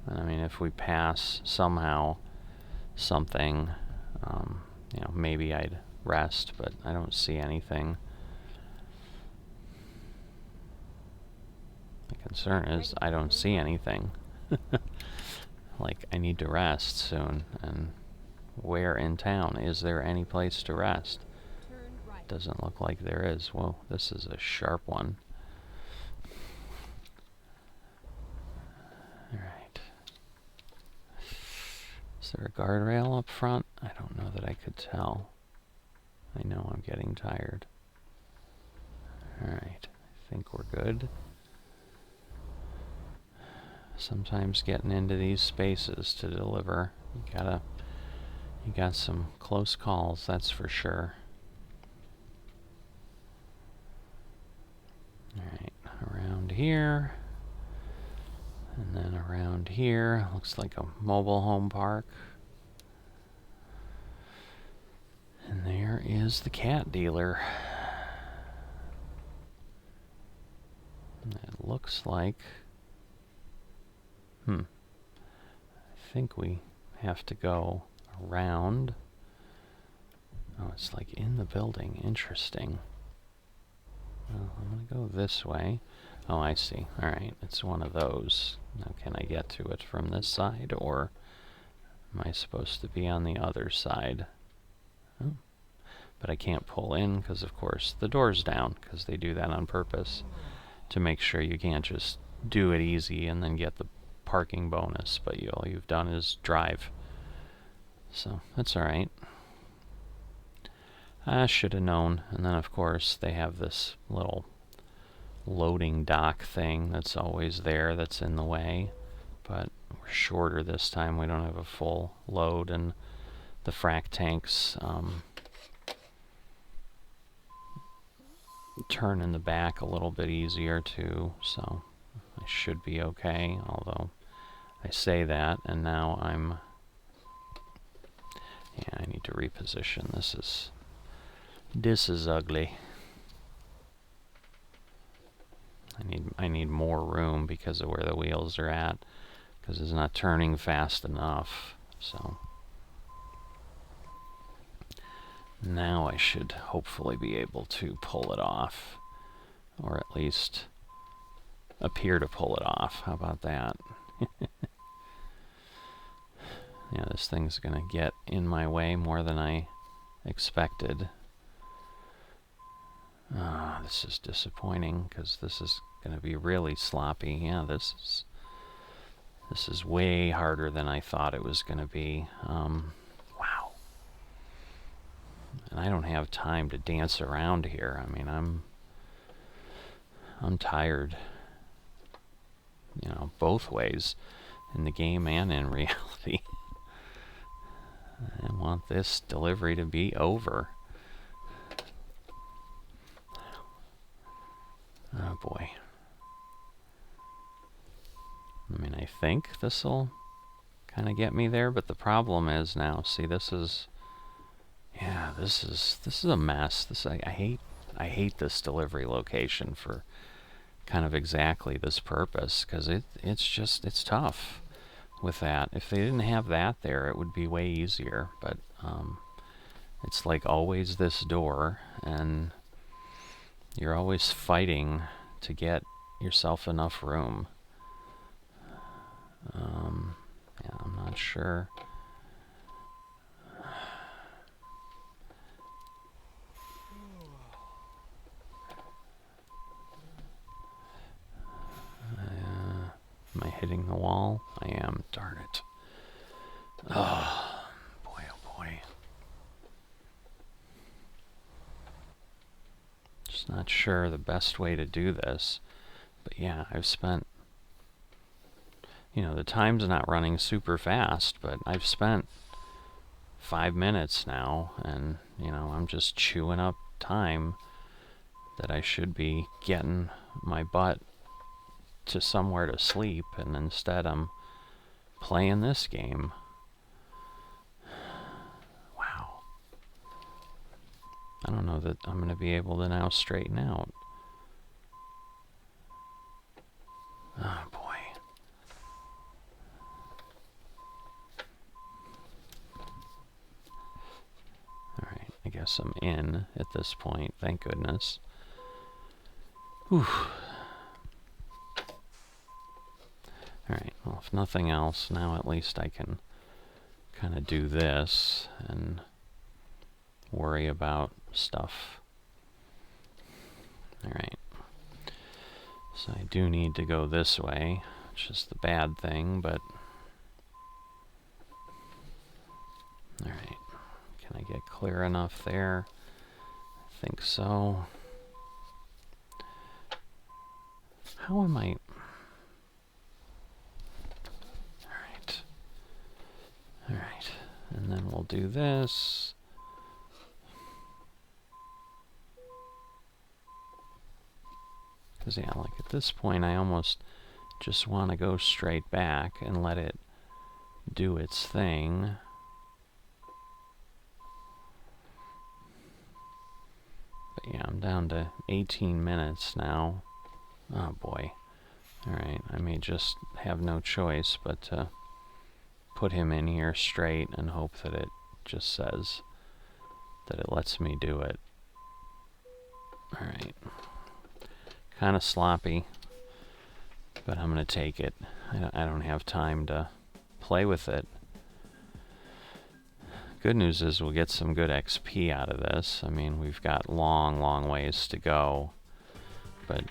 And I mean, if we pass somehow something, maybe I'd rest, but I don't see anything. The concern is I don't see anything. Like, I need to rest soon, and where in town is there any place to rest? Doesn't look like there is. Well, this is a sharp one. Alright. Is there a guardrail up front? I don't know that I could tell. I know I'm getting tired. Alright, I think we're good. Sometimes getting into these spaces to deliver, you got some close calls, that's for sure. Alright, around here, and then around here, looks like a mobile home park. And there is the cat dealer. It looks like, I think we have to go around. Oh, it's like in the building. Interesting. Well, I'm going to go this way. Oh, I see. Alright, it's one of those. Now, can I get to it from this side, or am I supposed to be on the other side? Oh. But I can't pull in because, of course, the door's down, because they do that on purpose to make sure you can't just do it easy and then get the parking bonus, but all you've done is drive. So, that's alright. I should have known. And then, of course, they have this little loading dock thing that's always there that's in the way. But we're shorter this time. We don't have a full load, and the frac tanks turn in the back a little bit easier too, so I should be okay, although I say that and now I need to reposition. This is ugly. I need more room because of where the wheels are at, because it's not turning fast enough. So now I should hopefully be able to pull it off, or at least appear to pull it off. How about that? Yeah, this thing's gonna get in my way more than I expected. This is disappointing, because this is gonna be really sloppy. Yeah, this is way harder than I thought it was gonna be. Wow. And I don't have time to dance around here. I mean, I'm tired. Both ways, in the game and in reality. I want this delivery to be over. Oh boy. I mean, I think this'll kind of get me there, but the problem is now, see, this is Yeah, this is a mess. I hate this delivery location for kind of exactly this purpose, because it's tough with that. If they didn't have that there, it would be way easier. But it's like always this door, and you're always fighting to get yourself enough room. Yeah, I'm not sure. Am I hitting the wall? I am. Darn it. Oh, boy, oh boy. Just not sure the best way to do this. But yeah, I've spent, the time's not running super fast, but I've spent 5 minutes now, and, I'm just chewing up time that I should be getting my butt to somewhere to sleep, and instead I'm playing this game. Wow. I don't know that I'm going to be able to now straighten out. Oh boy. Alright, I guess I'm in at this point, thank goodness. Whew. Alright, well, if nothing else, now at least I can kind of do this and worry about stuff. Alright. So I do need to go this way, which is the bad thing, but... Alright. Can I get clear enough there? I think so. How am I... Alright. Alright. And then we'll do this. Because, yeah, like at this point, I almost just want to go straight back and let it do its thing. But yeah, I'm down to 18 minutes now. Oh boy. Alright, I may just have no choice but to put him in here straight and hope that it just says that it lets me do it. Alright. Kind of sloppy, but I'm going to take it. I don't have time to play with it. Good news is we'll get some good XP out of this. I mean, we've got long ways to go, but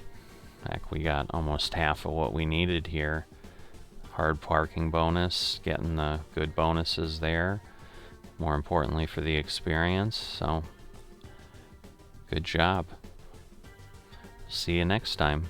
heck, we got almost half of what we needed here. Hard parking bonus, getting the good bonuses there. More importantly for the experience, so good job. See you next time.